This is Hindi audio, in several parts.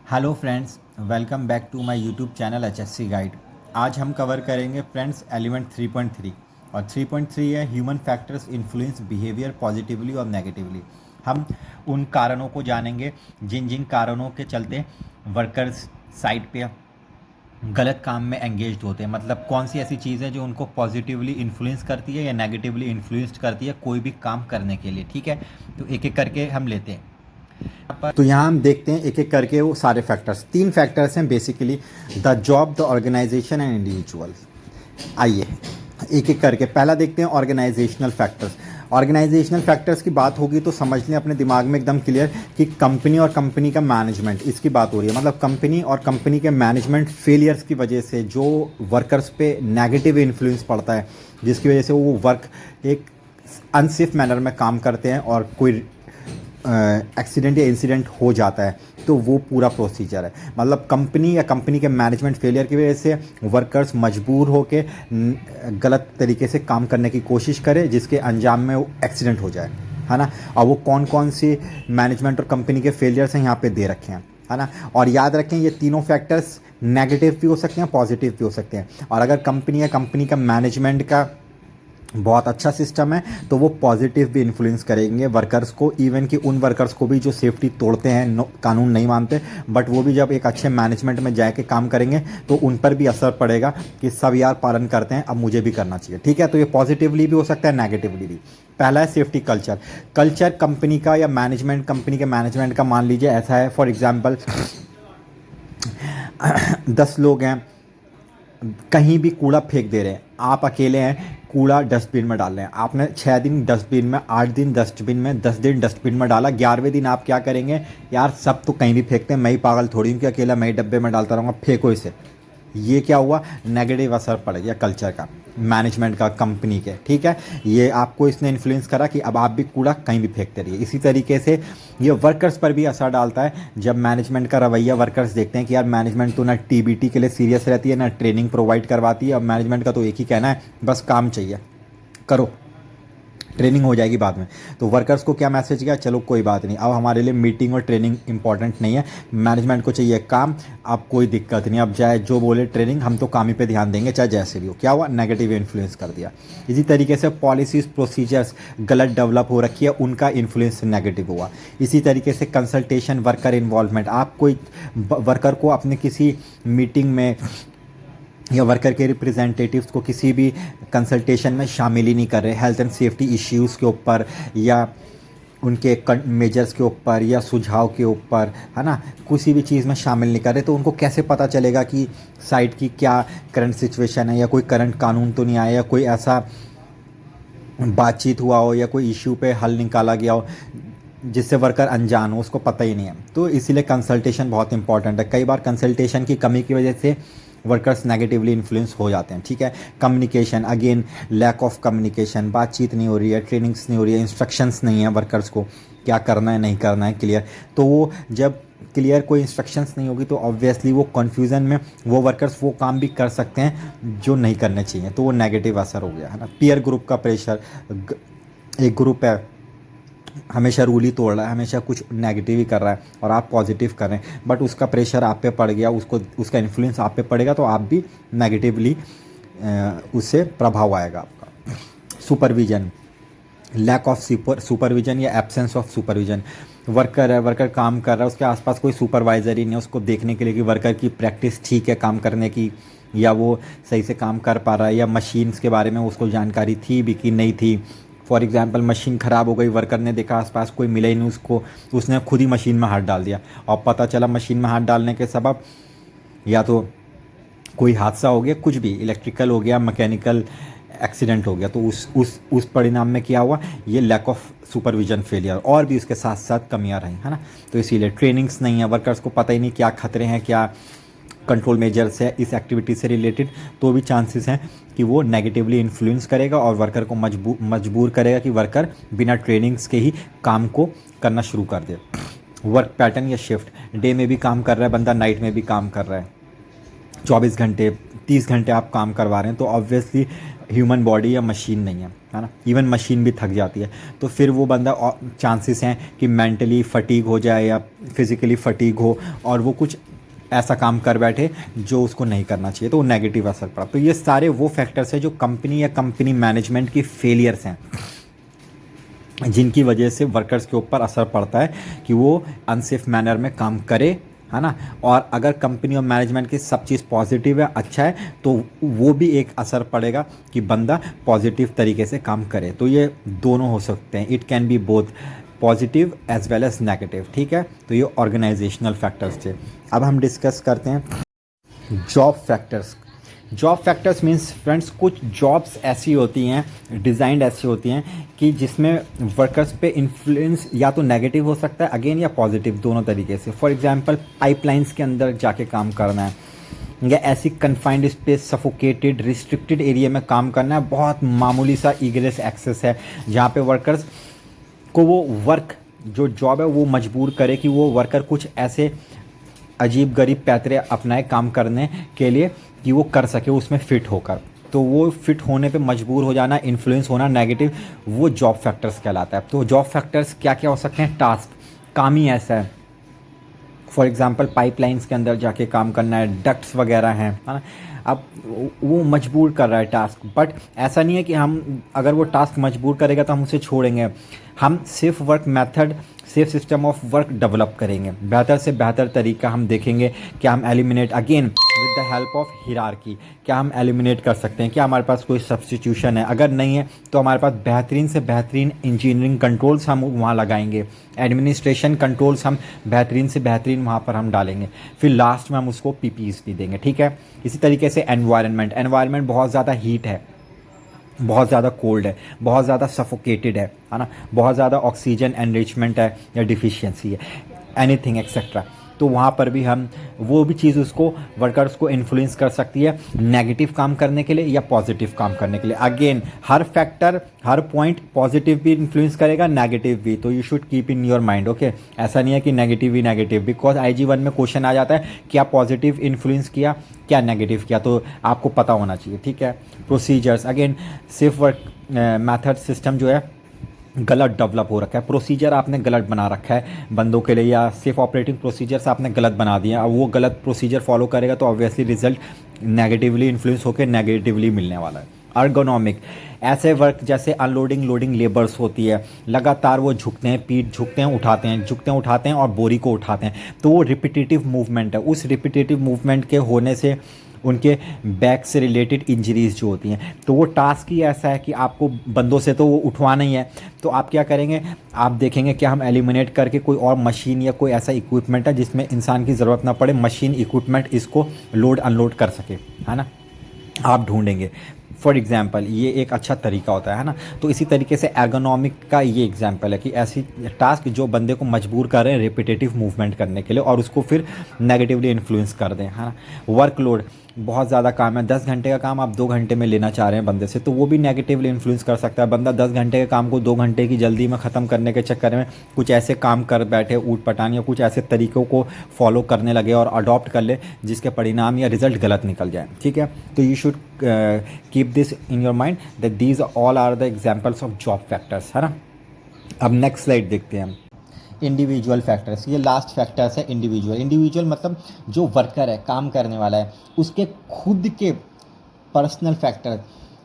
Hello friends, welcome back to my YouTube channel HSC guide. आज हम कवर करेंगे फ्रेंड्स एलिमेंट 3.3 और 3.3 है human factors influence behaviour positively और नेगेटिवली। हम उन कारणों को जानेंगे जिन जिन कारणों के चलते वर्कर्स साइट पे गलत काम में एंगेज्ड होते हैं। मतलब कौन सी ऐसी चीज़ है जो उनको पॉजिटिवली इन्फ्लुएंस करती है या नेगेटिवली इन्फ्लुएंस्ड करती है कोई भी काम करने के लिए। ठीक है, तो एक एक करके हम लेते हैं। तो यहाँ हम देखते हैं एक एक करके वो सारे फैक्टर्स। तीन फैक्टर्स हैं basically, the job, the organization and individual. आइए एक एक करके पहला देखते हैं ऑर्गेनाइजेशनल फैक्टर्स। ऑर्गेनाइजेशनल फैक्टर्स की बात होगी तो समझ लें अपने दिमाग में एकदम क्लियर कि कंपनी और कंपनी का मैनेजमेंट, इसकी बात हो रही है। मतलब कंपनी और कंपनी के मैनेजमेंट फेलियर्स की वजह से जो वर्कर्स पे नेगेटिव इन्फ्लुएंस पड़ता है, जिसकी वजह से वो वर्क एक अनसेफ मैनर में काम करते हैं और कोई एक्सीडेंट या इंसिडेंट हो जाता है, तो वो पूरा प्रोसीजर है। मतलब कंपनी या कंपनी के मैनेजमेंट फेलियर की वजह से वर्कर्स मजबूर होकर गलत तरीके से काम करने की कोशिश करें, जिसके अंजाम में वो एक्सीडेंट हो जाए, है ना। और वो कौन कौन सी मैनेजमेंट और कंपनी के फेलियर्स हैं यहाँ पे दे रखे हैं, है ना। और याद रखें ये तीनों फैक्टर्स नेगेटिव भी हो सकते हैं, पॉजिटिव भी हो सकते हैं। और अगर कंपनी या कंपनी का मैनेजमेंट का बहुत अच्छा सिस्टम है तो वो पॉजिटिव भी इन्फ्लुएंस करेंगे वर्कर्स को। इवन कि उन वर्कर्स को भी जो सेफ्टी तोड़ते हैं, कानून नहीं मानते, बट वो भी जब एक अच्छे मैनेजमेंट में जाके काम करेंगे तो उन पर भी असर पड़ेगा कि सब यार पालन करते हैं, अब मुझे भी करना चाहिए। ठीक है, तो ये पॉजिटिवली भी हो सकता है, नेगेटिवली भी। पहला है सेफ्टी कल्चर। कल्चर कंपनी का या मैनेजमेंट, कंपनी के मैनेजमेंट का मान लीजिए ऐसा है, फॉर एग्जाम्पल 10 लोग हैं, कहीं भी कूड़ा फेंक दे रहे हैं, आप अकेले हैं, कूड़ा डस्टबिन में डाल रहे हैं। आपने 6 दिन डस्टबिन में, 8 दिन डस्टबिन में, 10 दिन डस्टबिन में डाला, 11वें दिन आप क्या करेंगे, यार सब तो कहीं भी फेंकते हैं, मैं ही पागल थोड़ी हूँ कि अकेला मैं ही डब्बे में डालता रहूँगा, फेंको इसे। ये क्या हुआ, नेगेटिव असर पड़ गया कल्चर का, मैनेजमेंट का, कंपनी के। ठीक है, ये आपको इसने इन्फ्लुएंस करा कि अब आप भी कूड़ा कहीं भी फेंकते रहिए। इसी तरीके से ये वर्कर्स पर भी असर डालता है। जब मैनेजमेंट का रवैया वर्कर्स देखते हैं कि यार मैनेजमेंट तो ना टीबीटी के लिए सीरियस रहती है, ना ट्रेनिंग प्रोवाइड करवाती है, अब मैनेजमेंट का तो एक ही कहना है, बस काम चाहिए, करो, ट्रेनिंग हो जाएगी बाद में। तो वर्कर्स को क्या मैसेज गया, चलो कोई बात नहीं, अब हमारे लिए मीटिंग और ट्रेनिंग इंपॉर्टेंट नहीं है, मैनेजमेंट को चाहिए काम, अब कोई दिक्कत नहीं, अब चाहे जो बोले ट्रेनिंग, हम तो काम ही पे ध्यान देंगे चाहे जैसे भी हो। क्या हुआ, नेगेटिव इन्फ्लुएंस कर दिया। इसी तरीके से पॉलिसीज प्रोसीजर्स गलत डेवलप हो रखी है, उनका इन्फ्लुएंस नेगेटिव हुआ। इसी तरीके से कंसल्टेशन, वर्कर इन्वॉल्वमेंट, आप कोई वर्कर को अपने किसी मीटिंग में या वर्कर के रिप्रेजेंटेटिव्स को किसी भी कंसल्टेशन में शामिल ही नहीं कर रहे, हेल्थ एंड सेफ्टी इश्यूज़ के ऊपर या उनके मेजर्स के ऊपर या सुझाव के ऊपर, है ना, किसी भी चीज़ में शामिल नहीं कर रहे, तो उनको कैसे पता चलेगा कि साइट की क्या करंट सिचुएशन है, या कोई करंट कानून तो नहीं आया, या कोई ऐसा बातचीत हुआ हो या कोई इश्यू पे हल निकाला गया हो जिससे वर्कर अनजान हो, उसको पता ही नहीं है। तो इसीलिए कंसल्टेशन बहुत इंपॉर्टेंट है। कई बार कंसल्टेशन की कमी की वजह से वर्कर्स नेगेटिवली इन्फ्लुएंस हो जाते हैं। ठीक है, communication, again lack of communication, बातचीत नहीं हो रही है, ट्रेनिंग्स नहीं हो रही है, इंस्ट्रक्शंस नहीं है वर्कर्स को क्या करना है नहीं करना है क्लियर। तो वो जब क्लियर कोई इंस्ट्रक्शंस नहीं होगी तो ऑब्वियसली वो कन्फ्यूज़न में वो वर्कर्स वो काम भी कर सकते हैं जो नहीं करने चाहिए, तो वो नेगेटिव असर हो गया, है ना। पीयर ग्रुप का प्रेशर, एक ग्रुप है हमेशा रूल ही तोड़ रहा है, हमेशा कुछ नेगेटिव ही कर रहा है और आप पॉजिटिव कर रहे हैं, बट उसका प्रेशर आप पे पड़ गया, उसको उसका इन्फ्लुएंस आप पे पड़ेगा तो आप भी नेगेटिवली उससे प्रभाव आएगा आपका। सुपरविजन, लैक ऑफ सुपरविजन या एब्सेंस ऑफ सुपरविजन। वर्कर है, वर्कर काम कर रहा है, उसके आसपास कोई सुपरवाइज़र ही नहीं है उसको देखने के लिए कि वर्कर की प्रैक्टिस ठीक है काम करने की, या वो सही से काम कर पा रहा है, या मशीन्स के बारे में उसको जानकारी थी भी कि नहीं थी। फॉर एग्जांपल मशीन ख़राब हो गई, वर्कर ने देखा आसपास कोई मिला ही नहीं उसको, उसने खुद ही मशीन में हाथ डाल दिया और पता चला मशीन में हाथ डालने के सबब या तो कोई हादसा हो गया, कुछ भी इलेक्ट्रिकल हो गया, मैकेनिकल एक्सीडेंट हो गया, तो उस परिणाम में क्या हुआ, ये लैक ऑफ सुपरविजन फेलियर, और भी उसके साथ साथ कमियां रही, है ना। तो इसीलिए ट्रेनिंग्स नहीं है, वर्कर्स को पता ही नहीं क्या खतरे हैं, क्या कंट्रोल मेजर्स है इस एक्टिविटी से रिलेटेड, तो भी चांसेस हैं कि वो नेगेटिवली इन्फ्लुएंस करेगा और वर्कर को मजबूर करेगा कि वर्कर बिना ट्रेनिंग्स के ही काम को करना शुरू कर दे। वर्क पैटर्न या शिफ्ट, डे में भी काम कर रहा है बंदा, नाइट में भी काम कर रहा है, 24 घंटे 30 घंटे आप काम करवा रहे हैं, तो ऑब्वियसली ह्यूमन बॉडी या मशीन नहीं है ना, इवन मशीन भी थक जाती है। तो फिर वो बंदा चांसेस हैं कि मेंटली फटीग हो जाए या फिज़िकली फटीग हो और वो कुछ ऐसा काम कर बैठे जो उसको नहीं करना चाहिए, तो वो नेगेटिव असर पड़ा। तो ये सारे वो फैक्टर्स हैं जो कंपनी या कंपनी मैनेजमेंट की फेलियर्स हैं, जिनकी वजह से वर्कर्स के ऊपर असर पड़ता है कि वो अनसेफ मैनर में काम करे, है ना। और अगर कंपनी और मैनेजमेंट की सब चीज़ पॉजिटिव है, अच्छा है, तो वो भी एक असर पड़ेगा कि बंदा पॉजिटिव तरीके से काम करे। तो ये दोनों हो सकते हैं, it can be both positive as well as negative, ठीक है। तो ये ऑर्गेनाइजेशनल फैक्टर्स थे। अब हम डिस्कस करते हैं job factors. Job factors means friends, कुछ जॉब्स ऐसी होती हैं, डिज़ाइंड ऐसी होती हैं कि जिसमें वर्कर्स पे इन्फ्लुएंस या तो नेगेटिव हो सकता है अगेन, या पॉजिटिव, दोनों तरीके से। फॉर एग्जांपल पाइपलाइंस के अंदर जाके काम करना है, या ऐसी confined space, suffocated, restricted area में काम करना है, बहुत मामूली सा ईग्रेस एक्सेस है जहाँ पे वर्कर्स को वो वर्क जो जॉब है वो मजबूर करे कि वो वर्कर कुछ ऐसे अजीब गरीब पैतरे अपनाए काम करने के लिए कि वो कर सके उसमें फ़िट होकर। तो वो फिट होने पे मजबूर हो जाना, इन्फ्लुएंस होना नेगेटिव, वो जॉब फैक्टर्स कहलाता है। तो जॉब फैक्टर्स क्या क्या हो सकते हैं? टास्क, काम ही ऐसा है। फॉर एग्जांपल पाइपलाइंस के अंदर जाके काम करना है, डक्ट्स वगैरह हैं, है ना। अब वो मजबूर कर रहा है टास्क, बट ऐसा नहीं है कि हम अगर वो टास्क मजबूर करेगा तो हम उसे छोड़ेंगे। हम safe work method, safe system of work develop करेंगे, बेहतर से बेहतर तरीका हम देखेंगे कि हम eliminate again with the help of hierarchy, क्या हम एलिमिनेट कर सकते हैं, क्या हमारे पास कोई सब्स्टिट्यूशन है। अगर नहीं है तो हमारे पास बेहतरीन से बेहतरीन इंजीनियरिंग कंट्रोल्स हम वहाँ लगाएंगे, एडमिनिस्ट्रेशन कंट्रोल्स हम बेहतरीन से बेहतरीन वहाँ पर हम डालेंगे, फिर लास्ट में हम उसको पीपीईस भी देंगे, ठीक है। इसी तरीके से एनवायरनमेंट बहुत ज़्यादा हीट है, बहुत ज़्यादा कोल्ड है, बहुत ज़्यादा सफोकेटेड है ना, बहुत ज़्यादा ऑक्सीजन एनरिचमेंट है या डिफिशियंसी है, एनीथिंग एक्सेट्रा। तो वहाँ पर भी हम वो भी चीज़ उसको वर्कर्स को इन्फ्लुएंस कर सकती है नेगेटिव काम करने के लिए या पॉजिटिव काम करने के लिए। अगेन हर फैक्टर, हर पॉइंट पॉजिटिव भी इन्फ्लुएंस करेगा, नेगेटिव भी। तो you should keep in your mind, okay. ऐसा नहीं है कि negative he negative, because IG1 में क्वेश्चन आ जाता है क्या पॉजिटिव इन्फ्लुएंस किया, क्या नेगेटिव किया, तो आपको पता होना चाहिए, ठीक है। Procedures, again safe work method system जो है गलत डेवलप हो रखा है, प्रोसीजर आपने गलत बना रखा है बंदों के लिए, या सेफ ऑपरेटिंग प्रोसीजर्स आपने गलत बना दिए। अब वो गलत प्रोसीजर फॉलो करेगा तो ऑब्वियसली रिजल्ट नेगेटिवली इन्फ्लुएंस होकर नेगेटिवली मिलने वाला है। अर्गोनॉमिक, ऐसे वर्क जैसे अनलोडिंग लोडिंग लेबर्स होती है, लगातार वो झुकते हैं, पीठ झुकते हैं, उठाते हैं, झुकते हैं, उठाते हैं और बोरी को उठाते हैं, तो वो रिपीटेटिव मूवमेंट है। उस रिपीटेटिव मूवमेंट के होने से उनके बैक से रिलेटेड इंजरीज जो होती हैं, तो वो टास्क ही ऐसा है कि आपको बंदों से तो वो उठवाना ही है। तो आप क्या करेंगे, आप देखेंगे कि हम एलिमिनेट करके कोई और मशीन या कोई ऐसा इक्विपमेंट है जिसमें इंसान की ज़रूरत ना पड़े, मशीन इक्विपमेंट इसको लोड अनलोड कर सके, है ना, आप ढूंढेंगे। फॉर एग्जाम्पल ये एक अच्छा तरीका होता है ना। तो इसी तरीके से एर्गोनॉमिक का ये एग्जाम्पल है कि ऐसी टास्क जो बंदे को मजबूर कर रहे हैं रिपीटेटिव मूवमेंट करने के लिए और उसको फिर नेगेटिवली इन्फ्लुएंस कर दें, है ना। वर्कलोड, बहुत ज़्यादा काम है, 10 घंटे का काम आप 2 घंटे में लेना चाह रहे हैं बंदे से, तो वो भी नेगेटिवली इन्फ्लुएंस कर सकता है। बंदा 10 घंटे के काम को 2 घंटे की जल्दी में ख़त्म करने के चक्कर में कुछ ऐसे काम कर बैठे ऊट पटांग, या कुछ ऐसे तरीक़ों को फॉलो करने लगे और अडॉप्ट कर ले जिसके परिणाम या रिजल्ट गलत निकल जाए, ठीक है। तो you should keep this in your mind that these all are the examples of job factors, है ना। अब नेक्स्ट स्लाइड देखते हैं हम। इंडिविजुअल फैक्टर्स, ये लास्ट फैक्टर्स है इंडिविजुअल मतलब जो वर्कर है, काम करने वाला है, उसके खुद के पर्सनल फैक्टर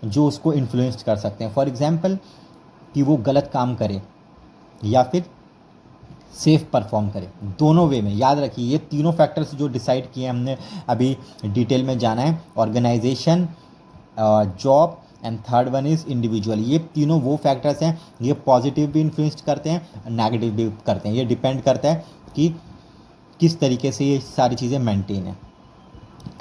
जो उसको इन्फ्लुएंस कर सकते हैं। फॉर एग्जांपल कि वो गलत काम करे या फिर सेफ परफॉर्म करे, दोनों वे में। याद रखिए ये तीनों फैक्टर्स जो डिसाइड किए हमने अभी डिटेल में जाना है, organization, job and third one is individual. ये तीनों वो फैक्टर्स हैं, ये पॉजिटिव भी इन्फ्लुएंस करते हैं, नेगेटिव भी करते हैं। ये डिपेंड करता है कि किस तरीके से ये सारी चीज़ें मेंटेन है।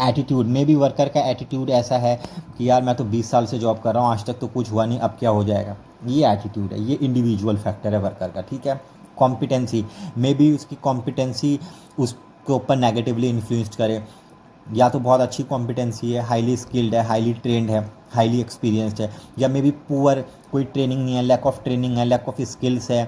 एटीट्यूड में भी वर्कर का एटीट्यूड ऐसा है कि यार मैं तो 20 साल से जॉब कर रहा हूँ, आज तक तो कुछ हुआ नहीं, अब क्या हो जाएगा, ये एटीट्यूड है, ये इंडिविजुअल फैक्टर है वर्कर का, ठीक है। कॉम्पिटेंसी में भी उसकी कॉम्पिटेंसी उसके ऊपर नेगेटिवली इन्फ्लुएंस करे, या तो बहुत अच्छी कॉम्पिटेंसी है, हाईली स्किल्ड है, हाईली ट्रेंड है, हाईली एक्सपीरियंस्ड है, या मे बी पुअर, कोई ट्रेनिंग नहीं है, लैक ऑफ ट्रेनिंग है, लैक ऑफ स्किल्स है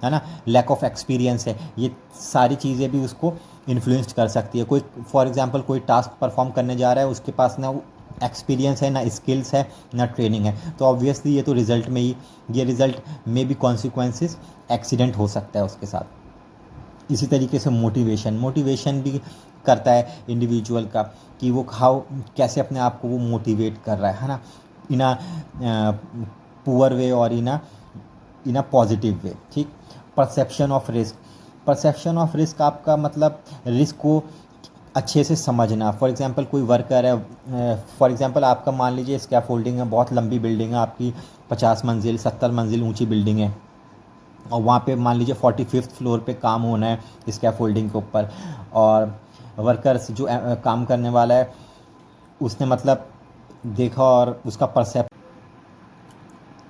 ना, लैक ऑफ एक्सपीरियंस है। ये सारी चीज़ें भी उसको इन्फ्लुएंस कर सकती है। कोई फॉर एग्जांपल कोई टास्क परफॉर्म करने जा रहा है, उसके पास ना एक्सपीरियंस है, ना स्किल्स है, ना ट्रेनिंग है, तो ऑब्वियसली ये तो रिज़ल्ट में ही, ये रिज़ल्ट में भी कॉन्सिक्वेंसेस एक्सीडेंट हो सकता है उसके साथ। इसी तरीके से मोटिवेशन, मोटिवेशन भी करता है इंडिविजुअल का कि वो हाउ कैसे अपने आप को वो मोटिवेट कर रहा है ना, इन अ पुअर वे और इन अ पॉजिटिव वे, ठीक। Perception of risk, perception of risk आपका मतलब रिस्क को अच्छे से समझना। फॉर एग्जांपल कोई वर्कर है, फॉर एग्जांपल आपका मान लीजिए स्कैफोल्डिंग है, बहुत लंबी बिल्डिंग है आपकी, 50 मंजिल 70 मंजिल ऊंची बिल्डिंग है, और वहाँ पे मान लीजिए 45th फ्लोर पे काम होना है स्कैफोल्डिंग के ऊपर, और वर्कर्स जो काम करने वाला है उसने मतलब देखा और उसका परसेप्ट,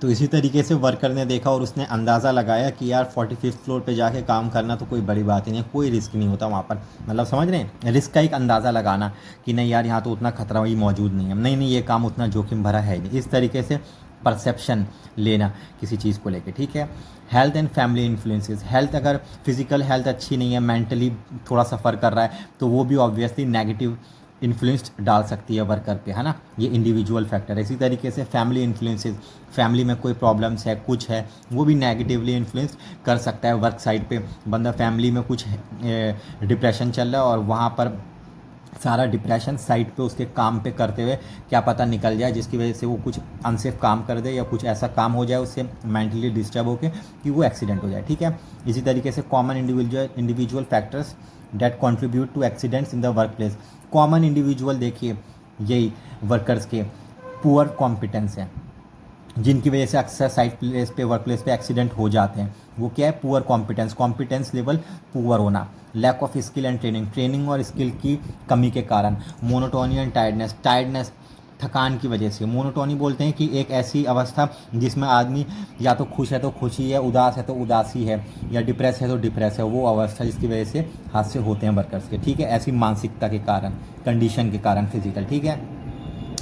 तो इसी तरीके से वर्कर ने देखा और उसने अंदाज़ा लगाया कि यार 45th फ्लोर पे जाके काम करना तो कोई बड़ी बात ही नहीं है, कोई रिस्क नहीं होता वहाँ पर, मतलब समझ रहे हैं, रिस्क का एक अंदाज़ा लगाना कि नहीं यार यहाँ तो उतना खतरा ही मौजूद नहीं है, नहीं नहीं ये काम उतना जोखिम भरा है नहीं, इस तरीके से परसेप्शन लेना किसी चीज़ को लेके, ठीक है। Health and family influences, health अगर फिजिकल हेल्थ अच्छी नहीं है, मेंटली थोड़ा सफ़र कर रहा है, तो वो भी ऑब्वियसली नेगेटिव इन्फ्लुएंस डाल सकती है वर्कर पे, है ना, ये इंडिविजुअल फैक्टर है। इसी तरीके से फैमिली इन्फ्लुएंसेस, फैमिली में कोई प्रॉब्लम्स है, कुछ है, वो भी नेगेटिवली इन्फ्लुएंस कर सकता है वर्क साइड पे। बंदा फैमिली में कुछ डिप्रेशन चल रहा है और वहाँ पर सारा डिप्रेशन साइड पे उसके काम पे करते हुए क्या पता निकल जाए, जिसकी वजह से वो कुछ अनसेफ काम कर दे या कुछ ऐसा काम हो जाए उससे मेंटली डिस्टर्ब होकर कि वो एक्सीडेंट हो जाए, ठीक है। इसी तरीके से common individual factors that contribute to accidents in the work place, common individual देखिए यही वर्कर्स के पुअर कॉम्पिटेंस है, जिनकी वजह से अक्सर साइट प्लेस पे वर्क प्लेस पे एक्सीडेंट हो जाते हैं। वो क्या है, poor competence, competence level poor होना, lack of skill and training, training और स्किल की कमी के कारण, मोनोटोनी एंड टायर्डनेस, टायर्डनेस थकान की वजह से। मोनोटोनी बोलते हैं कि एक ऐसी अवस्था जिसमें आदमी या तो खुश है तो खुशी है, उदास है तो उदासी है, या डिप्रेस है तो डिप्रेस है, वो अवस्था जिसकी वजह से हादसे होते हैं वर्कर्स के, ठीक है, ऐसी मानसिकता के कारण, कंडीशन के कारण फिजिकल, ठीक है।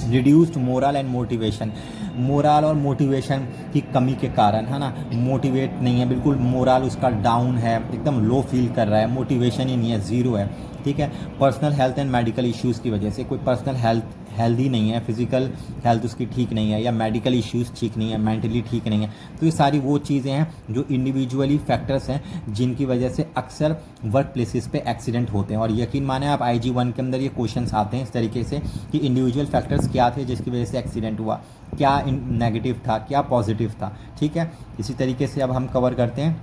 Reduced moral and motivation, moral और मोटिवेशन की कमी के कारण, है ना, मोटिवेट नहीं है बिल्कुल, मोरल उसका डाउन है, एकदम लो फील कर रहा है, मोटिवेशन ही नहीं है, ज़ीरो है, ठीक है। Personal health and medical issues की वजह से, कोई पर्सनल हेल्दी नहीं है, फिजिकल हेल्थ उसकी ठीक नहीं है, या मेडिकल इश्यूज़ ठीक नहीं है, मेंटली ठीक नहीं है, तो ये सारी वो चीज़ें हैं जो इंडिविजुअली फैक्टर्स हैं जिनकी वजह से अक्सर वर्क प्लेसेस पे एक्सीडेंट होते हैं। और यकीन माने आप IG1 के अंदर ये क्वेश्चंस आते हैं इस तरीके से कि इंडिविजुअल फैक्टर्स क्या थे जिसकी वजह से एक्सीडेंट हुआ, क्या नेगेटिव था, क्या पॉजिटिव था, ठीक है। इसी तरीके से अब हम कवर करते हैं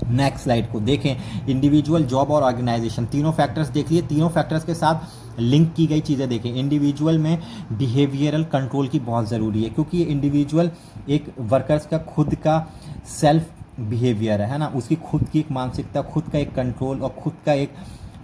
नेक्स्ट स्लाइड को, देखें इंडिविजुअल, जॉब और ऑर्गेनाइजेशन, तीनों फैक्टर्स देख लिए, तीनों फैक्टर्स के साथ लिंक की गई चीज़ें देखें। इंडिविजुअल में बिहेवियरल कंट्रोल की बहुत ज़रूरी है, क्योंकि ये इंडिविजुअल एक वर्कर्स का खुद का सेल्फ बिहेवियर है ना, उसकी खुद की एक मानसिकता, खुद का एक कंट्रोल और खुद का एक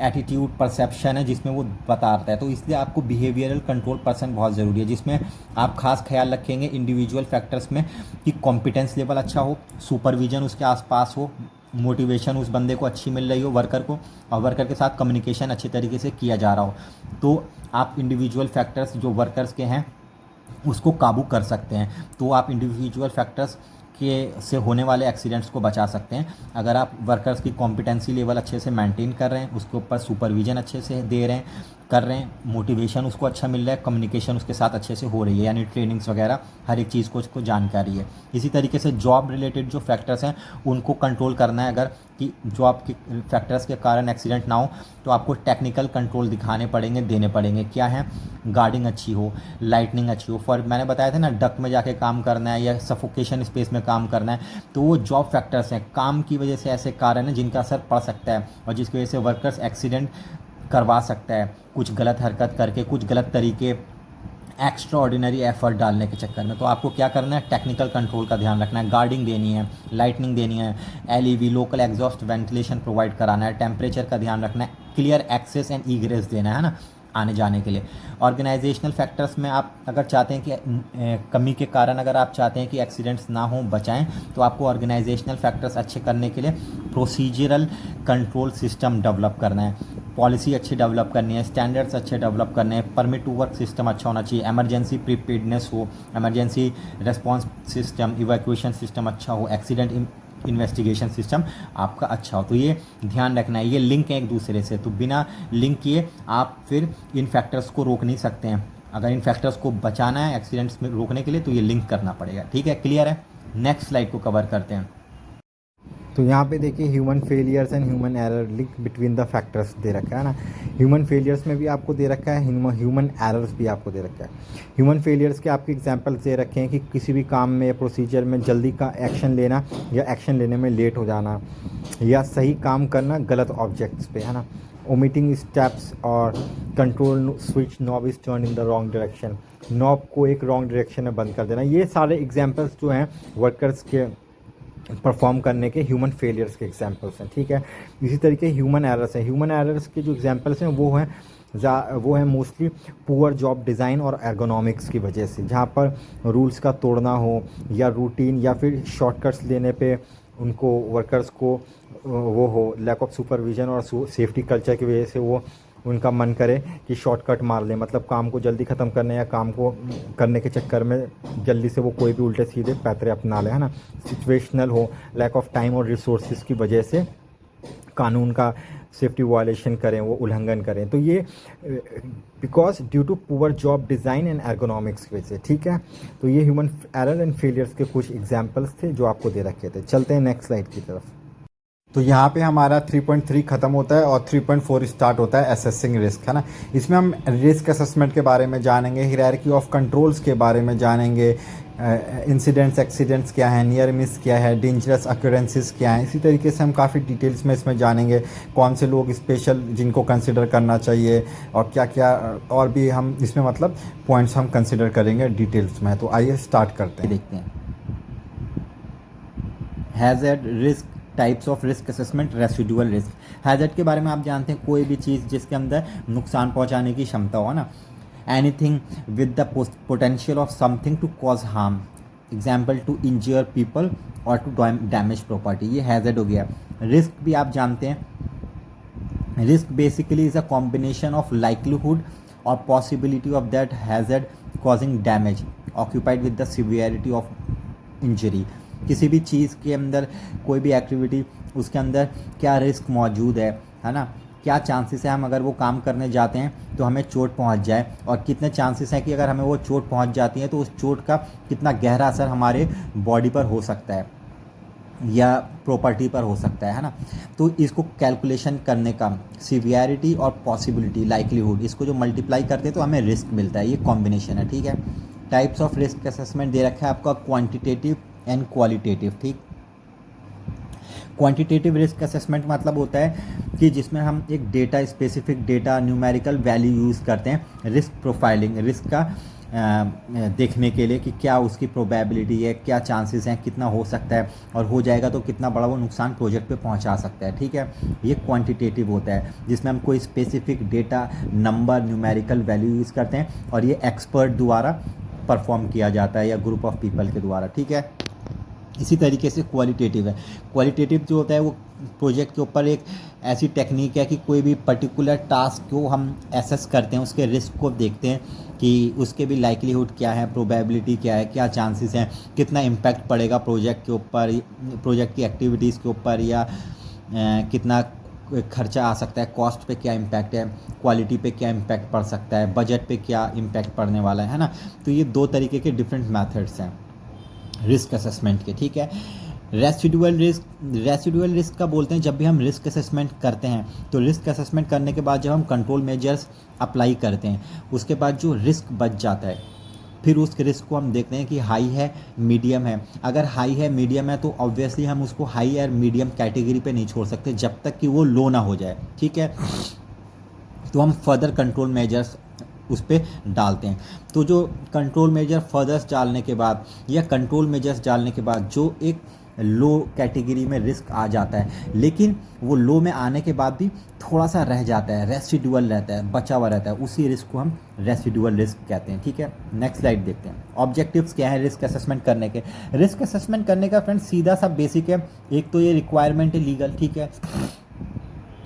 एटीट्यूड परसेप्शन है जिसमें वो बताता है, तो इसलिए आपको बिहेवियरल कंट्रोल पर्सन बहुत ज़रूरी है, जिसमें आप खास ख्याल रखेंगे इंडिविजुअल फैक्टर्स में कि कॉम्पिटेंस लेवल अच्छा हो, सुपरविजन उसके आसपास हो, मोटिवेशन उस बंदे को अच्छी मिल रही हो वर्कर को, और वर्कर के साथ कम्युनिकेशन अच्छे तरीके से किया जा रहा हो, तो आप इंडिविजुअल फैक्टर्स जो वर्कर्स के हैं उसको काबू कर सकते हैं। तो आप इंडिविजुअल फैक्टर्स के से होने वाले एक्सीडेंट्स को बचा सकते हैं अगर आप वर्कर्स की कॉम्पिटेंसी लेवल अच्छे से मेंटेन कर रहे हैं, उसके ऊपर सुपरविजन अच्छे से दे रहे हैं, कर रहे हैं, मोटिवेशन उसको अच्छा मिल रहा है, कम्युनिकेशन उसके साथ अच्छे से हो रही है, यानी ट्रेनिंग्स वगैरह हर एक चीज़ को उसको जानकारी है। इसी तरीके से जॉब रिलेटेड जो फैक्टर्स हैं उनको कंट्रोल करना है, अगर कि जॉब के फैक्टर्स के कारण एक्सीडेंट ना हो तो आपको टेक्निकल कंट्रोल दिखाने पड़ेंगे, देने पड़ेंगे। क्या है, गार्डिंग अच्छी हो, लाइटनिंग अच्छी हो, फॉर मैंने बताया था ना डक में जाके काम करना है या सफोकेशन स्पेस में काम करना है, तो वो जॉब फैक्टर्स हैं, काम की वजह से ऐसे कारण हैं जिनका असर पड़ सकता है और जिसकी वजह से वर्कर्स एक्सीडेंट करवा सकता है, कुछ गलत हरकत करके, कुछ गलत तरीके, एक्स्ट्रा ऑर्डिनरी एफर्ट डालने के चक्कर में। तो आपको क्या करना है, टेक्निकल कंट्रोल का ध्यान रखना है, गार्डिंग देनी है, लाइटनिंग देनी है, LEV local exhaust ventilation provide कराना है, टेम्परेचर का ध्यान रखना है, क्लियर एक्सेस एंड ईग्रेस देना है ना आने जाने के लिए। ऑर्गेनाइजेशनल फैक्टर्स में आप अगर चाहते हैं कि कमी के कारण अगर आप चाहते हैं कि एक्सीडेंट्स ना हो, बचाएं, तो आपको ऑर्गेनाइजेशनल फैक्टर्स अच्छे करने के लिए प्रोसीजरल कंट्रोल सिस्टम डेवलप करना है, पॉलिसी अच्छी डेवलप करनी है, स्टैंडर्ड्स अच्छे डेवलप करने हैं, परमिट टू वर्क सिस्टम अच्छा होना चाहिए, इमरजेंसी प्रिपेयर्डनेस हो, emergency response system, evacuation system अच्छा हो, एक्सीडेंट इन्वेस्टिगेशन सिस्टम आपका अच्छा हो। तो ये ध्यान रखना है, ये लिंक है एक दूसरे से, तो बिना लिंक किए आप फिर इन फैक्टर्स को रोक नहीं सकते हैं। अगर इन फैक्टर्स को बचाना है, एक्सीडेंट्स में रोकने के लिए, तो ये लिंक करना पड़ेगा। ठीक है, क्लियर है। नेक्स्ट स्लाइड को कवर करते हैं। तो यहाँ पे देखिए human failures and human error, link between the factors दे रखा है ना। ह्यूमन फेलियर्स में भी आपको दे रखा है, ह्यूमन एरर्स भी आपको दे रखा है। ह्यूमन फेलियर्स के आपके एग्जांपल्स दे रखे हैं कि किसी भी काम में या प्रोसीजर में जल्दी का एक्शन लेना या एक्शन लेने में लेट हो जाना, या सही काम करना गलत ऑब्जेक्ट्स पे, है ना। ओमिटिंग स्टेप्स और control switch knob is turn in the wrong direction, knob को एक रॉन्ग डायरेक्शन में बंद कर देना। ये सारे एग्जांपल्स जो हैं वर्कर्स के परफॉर्म करने के ह्यूमन फेलियर्स के एग्जांपल्स हैं। ठीक है, इसी तरीके ह्यूमन एरर्स हैं। ह्यूमन एरर्स के जो एग्जांपल्स हैं वो हैं मोस्टली पुअर जॉब डिज़ाइन और एर्गोनॉमिक्स की वजह से, जहाँ पर रूल्स का तोड़ना हो या रूटीन या फिर शॉर्टकट्स लेने पे उनको वर्कर्स को वो हो, लैक ऑफ सुपरविजन और सेफ्टी कल्चर की वजह से वो उनका मन करे कि शॉर्टकट मार लें, मतलब काम को जल्दी ख़त्म करने या काम को करने के चक्कर में जल्दी से वो कोई भी उल्टे सीधे पैतरे अपना ले, है ना। सिचुएशनल हो, लैक ऑफ टाइम और रिसोर्सेज की वजह से कानून का सेफ्टी वायलेशन करें, वो उल्लंघन करें, तो ये because due to poor job design and ergonomics की वजह से। ठीक है, तो ये ह्यूमन एरर एंड फेलियर्स के कुछ एग्जाम्पल्स थे जो आपको दे रखे थे। चलते हैं नेक्स्ट स्लाइड की तरफ। तो यहाँ पे हमारा 3.3 ख़त्म होता है और 3.4 स्टार्ट होता है असेसिंग रिस्क, है ना। इसमें हम रिस्क असेसमेंट के बारे में जानेंगे, हायरार्की ऑफ कंट्रोल्स के बारे में जानेंगे, इंसिडेंट्स एक्सीडेंट्स क्या है, नियर मिस क्या है, डेंजरस अक्यूरेंसेस क्या है। इसी तरीके से हम काफ़ी डिटेल्स में इसमें जानेंगे कौन से लोग स्पेशल जिनको कंसिडर करना चाहिए और क्या क्या, और भी हम इसमें मतलब पॉइंट्स हम कंसिडर करेंगे डिटेल्स में। तो आइए स्टार्ट करते हैं, देखते हैं। Hazard risk, types of risk assessment, residual risk. Hazard के बारे में आप जानते हैं कोई भी चीज़ जिसके अंदर नुकसान पहुंचाने की क्षमता हो ना, anything with the potential of something to cause harm, example to injure people और टू डैमेज प्रॉपर्टी, ये हैज़र्ड हो गया। रिस्क भी आप जानते हैं, risk basically is a combination of likelihood और possibility of that hazard causing damage occupied with the severity of injury. किसी भी चीज़ के अंदर कोई भी एक्टिविटी, उसके अंदर क्या रिस्क मौजूद है ना, क्या चांसेस है हम अगर वो काम करने जाते हैं तो हमें चोट पहुंच जाए, और कितने चांसेस हैं कि अगर हमें वो चोट पहुंच जाती है तो उस चोट का कितना गहरा असर हमारे बॉडी पर हो सकता है या प्रॉपर्टी पर हो सकता है ना। तो इसको कैलकुलेशन करने का सिवियरिटी और पॉसिबिलिटी, लाइक्लीहुड, इसको जो मल्टीप्लाई करते हैं तो हमें रिस्क मिलता है, ये कॉम्बिनेशन है। ठीक है, टाइप्स ऑफ रिस्क असेसमेंट दे रखा है आपका क्वांटिटेटिव एंड क्वालिटेटिव। ठीक, क्वांटिटेटिव रिस्क असेसमेंट मतलब होता है कि जिसमें हम एक data, specific data, numerical value use करते हैं रिस्क प्रोफाइलिंग, रिस्क का देखने के लिए कि क्या उसकी प्रोबेबिलिटी है, क्या चांसेस हैं, कितना हो सकता है, और हो जाएगा तो कितना बड़ा वो नुकसान प्रोजेक्ट पे पहुंचा सकता है। ठीक है, ये क्वांटिटेटिव होता है जिसमें हम कोई specific data, number, numerical value use करते हैं और ये एक्सपर्ट द्वारा परफॉर्म किया जाता है या ग्रुप ऑफ पीपल के द्वारा। ठीक है, इसी तरीके से क्वालिटेटिव है। क्वालिटेटिव जो होता है वो प्रोजेक्ट के ऊपर एक ऐसी टेक्निक है कि कोई भी पर्टिकुलर टास्क को हम एसेस करते हैं, उसके रिस्क को देखते हैं कि उसके भी लाइक्लीहुड क्या है, प्रोबेबिलिटी क्या है, क्या चांसेस हैं, कितना इम्पैक्ट पड़ेगा प्रोजेक्ट के ऊपर, प्रोजेक्ट की एक्टिविटीज़ के ऊपर, या कितना खर्चा आ सकता है, कॉस्ट पे क्या इम्पैक्ट है, क्वालिटी पे क्या इम्पैक्ट पड़ सकता है, बजट पे क्या इम्पैक्ट पड़ने वाला है ना। तो ये दो तरीके के डिफरेंट मेथड्स हैं रिस्क असेसमेंट के। ठीक है, रेसिडुअल रिस्क का बोलते हैं जब भी हम रिस्क असेसमेंट करते हैं तो रिस्क असेसमेंट करने के बाद जब हम कंट्रोल मेजर्स अप्लाई करते हैं उसके बाद जो रिस्क बच जाता है फिर उस रिस्क को हम देखते हैं कि हाई है, मीडियम है। अगर हाई है, मीडियम है तो ऑब्वियसली हम उसको हाई और मीडियम कैटेगरी पे नहीं छोड़ सकते जब तक कि वो लो ना हो जाए। ठीक है, तो हम फर्दर कंट्रोल मेजर्स उस पर डालते हैं। तो जो कंट्रोल मेजर फर्दर्स डालने के बाद या कंट्रोल मेजर्स डालने के बाद जो एक लो कैटेगरी में रिस्क आ जाता है, लेकिन वो लो में आने के बाद भी थोड़ा सा रह जाता है, रेसिडुअल रहता है, बचा हुआ रहता है, उसी रिस्क को हम रेसिडुअल रिस्क कहते हैं। ठीक है, नेक्स्ट स्लाइड देखते हैं। ऑब्जेक्टिव्स क्या है रिस्क असेसमेंट करने के? रिस्क असेसमेंट करने का फ्रेंड सीधा सा बेसिक है, एक तो ये रिक्वायरमेंट है लीगल, ठीक है,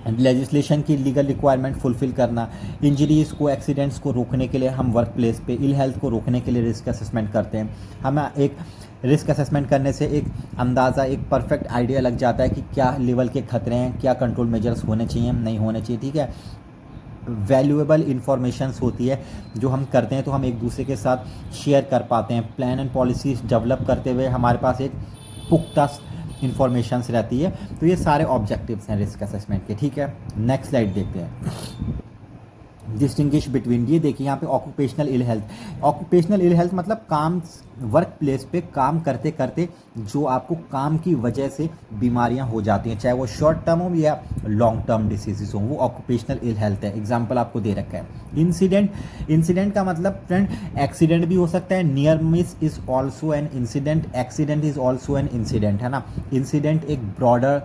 लेजिस्लेशन की लीगल रिक्वायरमेंट फुलफिल करना, इंजरीज़ को, एक्सीडेंट्स को रोकने के लिए हम वर्क प्लेस पे इल हेल्थ को रोकने के लिए रिस्क असेसमेंट करते हैं। हमें एक रिस्क असेसमेंट करने से एक अंदाज़ा, एक परफेक्ट आइडिया लग जाता है कि क्या लेवल के खतरे हैं, क्या कंट्रोल मेजर्स होने चाहिए, नहीं होने चाहिए। ठीक है, वैल्यूएबल इंफॉर्मेशंस होती है जो हम करते हैं, तो हम एक दूसरे के साथ शेयर कर पाते हैं। प्लान एंड पॉलिसीज डेवलप करते हुए हमारे पास एक पुख्ता इंफॉर्मेशंस रहती है। तो ये सारे ऑब्जेक्टिव्स हैं रिस्क असेसमेंट के, ठीक है। नेक्स्ट स्लाइड देखते हैं। डिस्टिंग्विश बिटवीन, ये देखिए यहाँ पे occupational ill health. Occupational ill health मतलब काम, वर्क प्लेस पे काम करते करते जो आपको काम की वजह से बीमारियां हो जाती हैं, चाहे वो शॉर्ट टर्म हो या लॉन्ग टर्म डिसीजेज हो, वो ऑक्यूपेशनल इल हेल्थ है। एग्जांपल आपको दे रखा है। इंसिडेंट का मतलब फ्रेंड एक्सीडेंट भी हो सकता है, near miss is also an incident, accident is also an incident, है ना। इंसिडेंट एक ब्रॉडर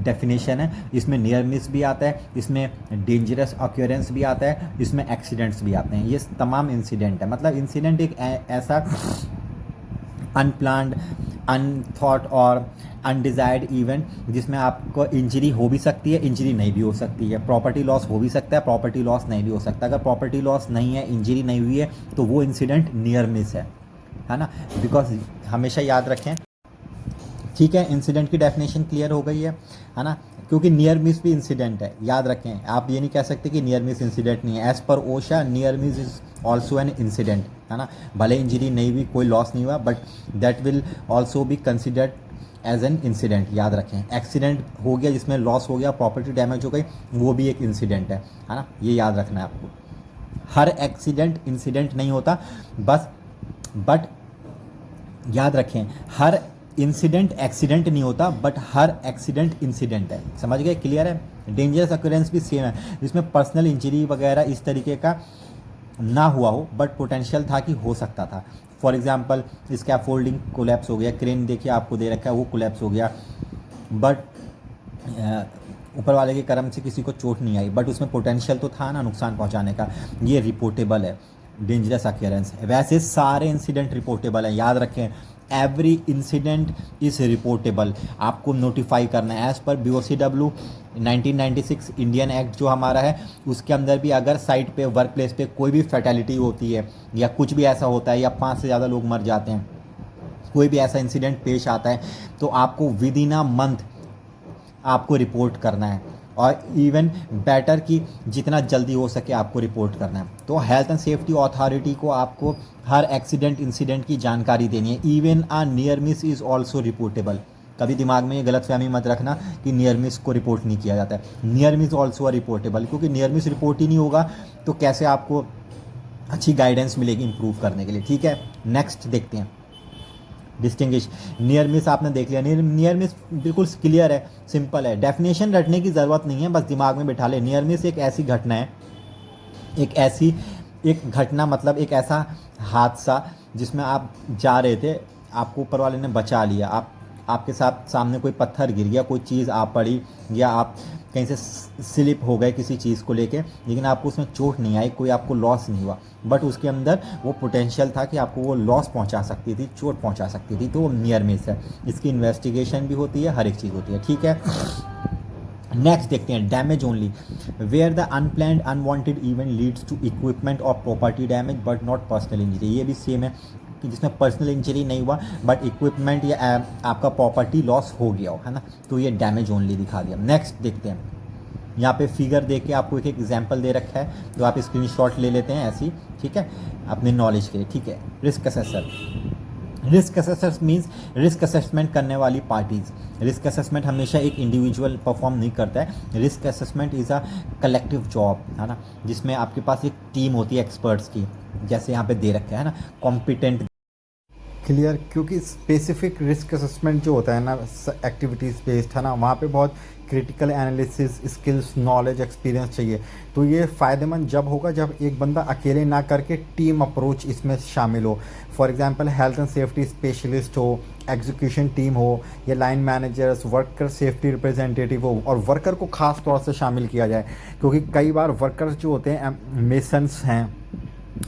डेफिनेशन है, इसमें नियर मिस भी आता है, इसमें डेंजरस ऑक्यूरेंस भी आता है, इसमें एक्सीडेंट्स भी आते हैं। ये तमाम इंसिडेंट है। मतलब इंसिडेंट एक ऐसा अनप्लान्ड, अनथॉट और अनडिजायर्ड इवेंट जिसमें आपको इंजरी हो भी सकती है, इंजरी नहीं भी हो सकती है। प्रॉपर्टी लॉस हो भी सकता है, प्रॉपर्टी लॉस नहीं भी हो सकता। अगर प्रॉपर्टी लॉस नहीं है, इंजरी नहीं हुई है, तो वो इंसिडेंट नियर मिस है ना। बिकॉज हमेशा याद रखें, ठीक है, इंसिडेंट की डेफिनेशन क्लियर हो गई है ना, क्योंकि नियर मिस भी इंसिडेंट है। याद रखें, आप ये नहीं कह सकते कि नियर मिस इंसिडेंट नहीं है। As per OSHA near miss is also an incident, है ना। भले इंजरी नहीं हुई, कोई लॉस नहीं हुआ, but that will also be considered as an incident. याद रखें, एक्सीडेंट हो गया जिसमें लॉस हो गया, प्रॉपर्टी डैमेज हो गई, वो भी एक इंसिडेंट है ना। ये याद रखना है आपको। हर एक्सीडेंट इंसिडेंट नहीं होता, बट याद रखें, हर इंसिडेंट एक्सीडेंट नहीं होता, बट हर एक्सीडेंट इंसिडेंट है। समझ गए, क्लियर है। डेंजरस अक्यूरेंस भी सेम है, जिसमें पर्सनल इंजरी वगैरह इस तरीके का ना हुआ हो, बट पोटेंशियल था कि हो सकता था। फॉर एग्जांपल स्कैफोल्डिंग कोलैप्स हो गया, क्रेन देखिए आपको दे रखा है, वो कोलैप्स हो गया, बट ऊपर वाले के कर्म से किसी को चोट नहीं आई, बट उसमें पोटेंशियल तो था ना नुकसान पहुंचाने का। ये रिपोर्टेबल है, डेंजरस अक्यूरेंस। वैसे सारे इंसिडेंट रिपोर्टेबल हैं। याद रखें, एवरी इंसिडेंट इज रिपोर्टेबल। आपको नोटिफाई करना है एज पर BOCW 1996 इंडियन एक्ट जो हमारा है, उसके अंदर भी अगर साइट पे, वर्क प्लेस पे कोई भी फैटेलिटी होती है या कुछ भी ऐसा होता है या 5 से ज़्यादा लोग मर जाते हैं, कोई भी ऐसा इंसिडेंट पेश आता है, तो आपको विद इन अ मंथ आपको रिपोर्ट करना है, और इवन बेटर कि जितना जल्दी हो सके आपको रिपोर्ट करना है। तो हेल्थ एंड सेफ्टी अथॉरिटी को आपको हर एक्सीडेंट इंसिडेंट की जानकारी देनी है। Even a near miss is also reportable. कभी दिमाग में ये गलतफहमी मत रखना कि नियर मिस को रिपोर्ट नहीं किया जाता है। नियर मिस ऑल्सो रिपोर्टेबल, क्योंकि नियर मिस रिपोर्ट ही नहीं होगा तो कैसे आपको अच्छी गाइडेंस मिलेगी इंप्रूव करने के लिए, ठीक है। नेक्स्ट देखते हैं। डिस्टिंग्विश, नियर मिस आपने देख लिया। नियर मिस बिल्कुल क्लियर है, सिंपल है, डेफिनेशन रटने की ज़रूरत नहीं है, बस दिमाग में बिठा ले। नियर मिस एक ऐसी घटना है, एक घटना मतलब एक ऐसा हादसा जिसमें आप जा रहे थे, आपको ऊपर वाले ने बचा लिया, आपके साथ सामने कोई पत्थर गिर गया, कोई चीज़ आ पड़ी, या आप कहीं से स्लिप हो गए किसी चीज़ को लेके, लेकिन आपको उसमें चोट नहीं आई, कोई आपको लॉस नहीं हुआ, बट उसके अंदर वो पोटेंशियल था कि आपको वो लॉस पहुंचा सकती थी, चोट पहुंचा सकती थी, तो वो नियर मिस है। इसकी इन्वेस्टिगेशन भी होती है, हर एक चीज़ होती है, ठीक है। नेक्स्ट देखते हैं, damage only, where the unplanned unwanted event leads to equipment और property damage but not personal injury. ये भी सेम है कि जिसमें पर्सनल इंजरी नहीं हुआ बट इक्विपमेंट या आपका प्रॉपर्टी लॉस हो गया हो, है ना, तो ये डैमेज ओनली दिखा दिया। नेक्स्ट देखते हैं, यहाँ पे फिगर देके आपको एक एग्जांपल दे रखा है, तो आप स्क्रीनशॉट ले लेते हैं ऐसी, ठीक है, अपने नॉलेज के लिए, ठीक है। Risk assessor, risk assessor means risk assessment करने वाली पार्टीज। रिस्क असेसमेंट हमेशा एक इंडिविजुअल परफॉर्म नहीं करता है, risk assessment is a collective job, है ना, जिसमें आपके पास एक टीम होती है एक्सपर्ट्स की, जैसे यहाँ पे दे रखा है ना, कॉम्पिटेंट। क्लियर, क्योंकि स्पेसिफिक रिस्क असेसमेंट जो होता है ना, एक्टिविटीज़ बेस्ड, है ना, वहाँ पे बहुत critical analysis skills, knowledge, experience चाहिए। तो ये फ़ायदेमंद जब होगा जब एक बंदा अकेले ना करके टीम अप्रोच इसमें शामिल हो। For example health and safety specialist हो, एग्जीक्यूशन टीम हो, या line managers, worker safety representative हो, और वर्कर को ख़ास तौर से शामिल किया जाए, क्योंकि कई बार वर्कर्स जो होते हैं मेसन्स हैं,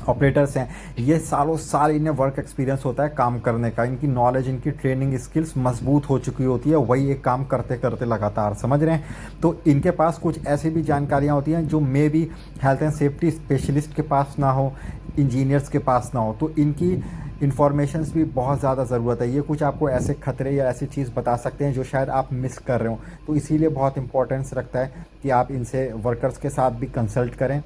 ऑपरेटर्स हैं, ये सालों साल इन्हें वर्क एक्सपीरियंस होता है काम करने का, इनकी नॉलेज, इनकी ट्रेनिंग स्किल्स मजबूत हो चुकी होती है, वही एक काम करते करते लगातार, समझ रहे हैं। तो इनके पास कुछ ऐसी भी जानकारियाँ होती हैं जो may be health and safety specialist के पास ना हो, इंजीनियर्स के पास ना हो, तो इनकी इन्फॉर्मेशंस भी बहुत ज़्यादा ज़रूरत है। ये कुछ आपको ऐसे खतरे या ऐसी चीज़ बता सकते हैं जो शायद आप मिस कर रहे हो, तो इसीलिए बहुत इंपॉर्टेंस रखता है कि आप इनसे वर्कर्स के साथ भी कंसल्ट करें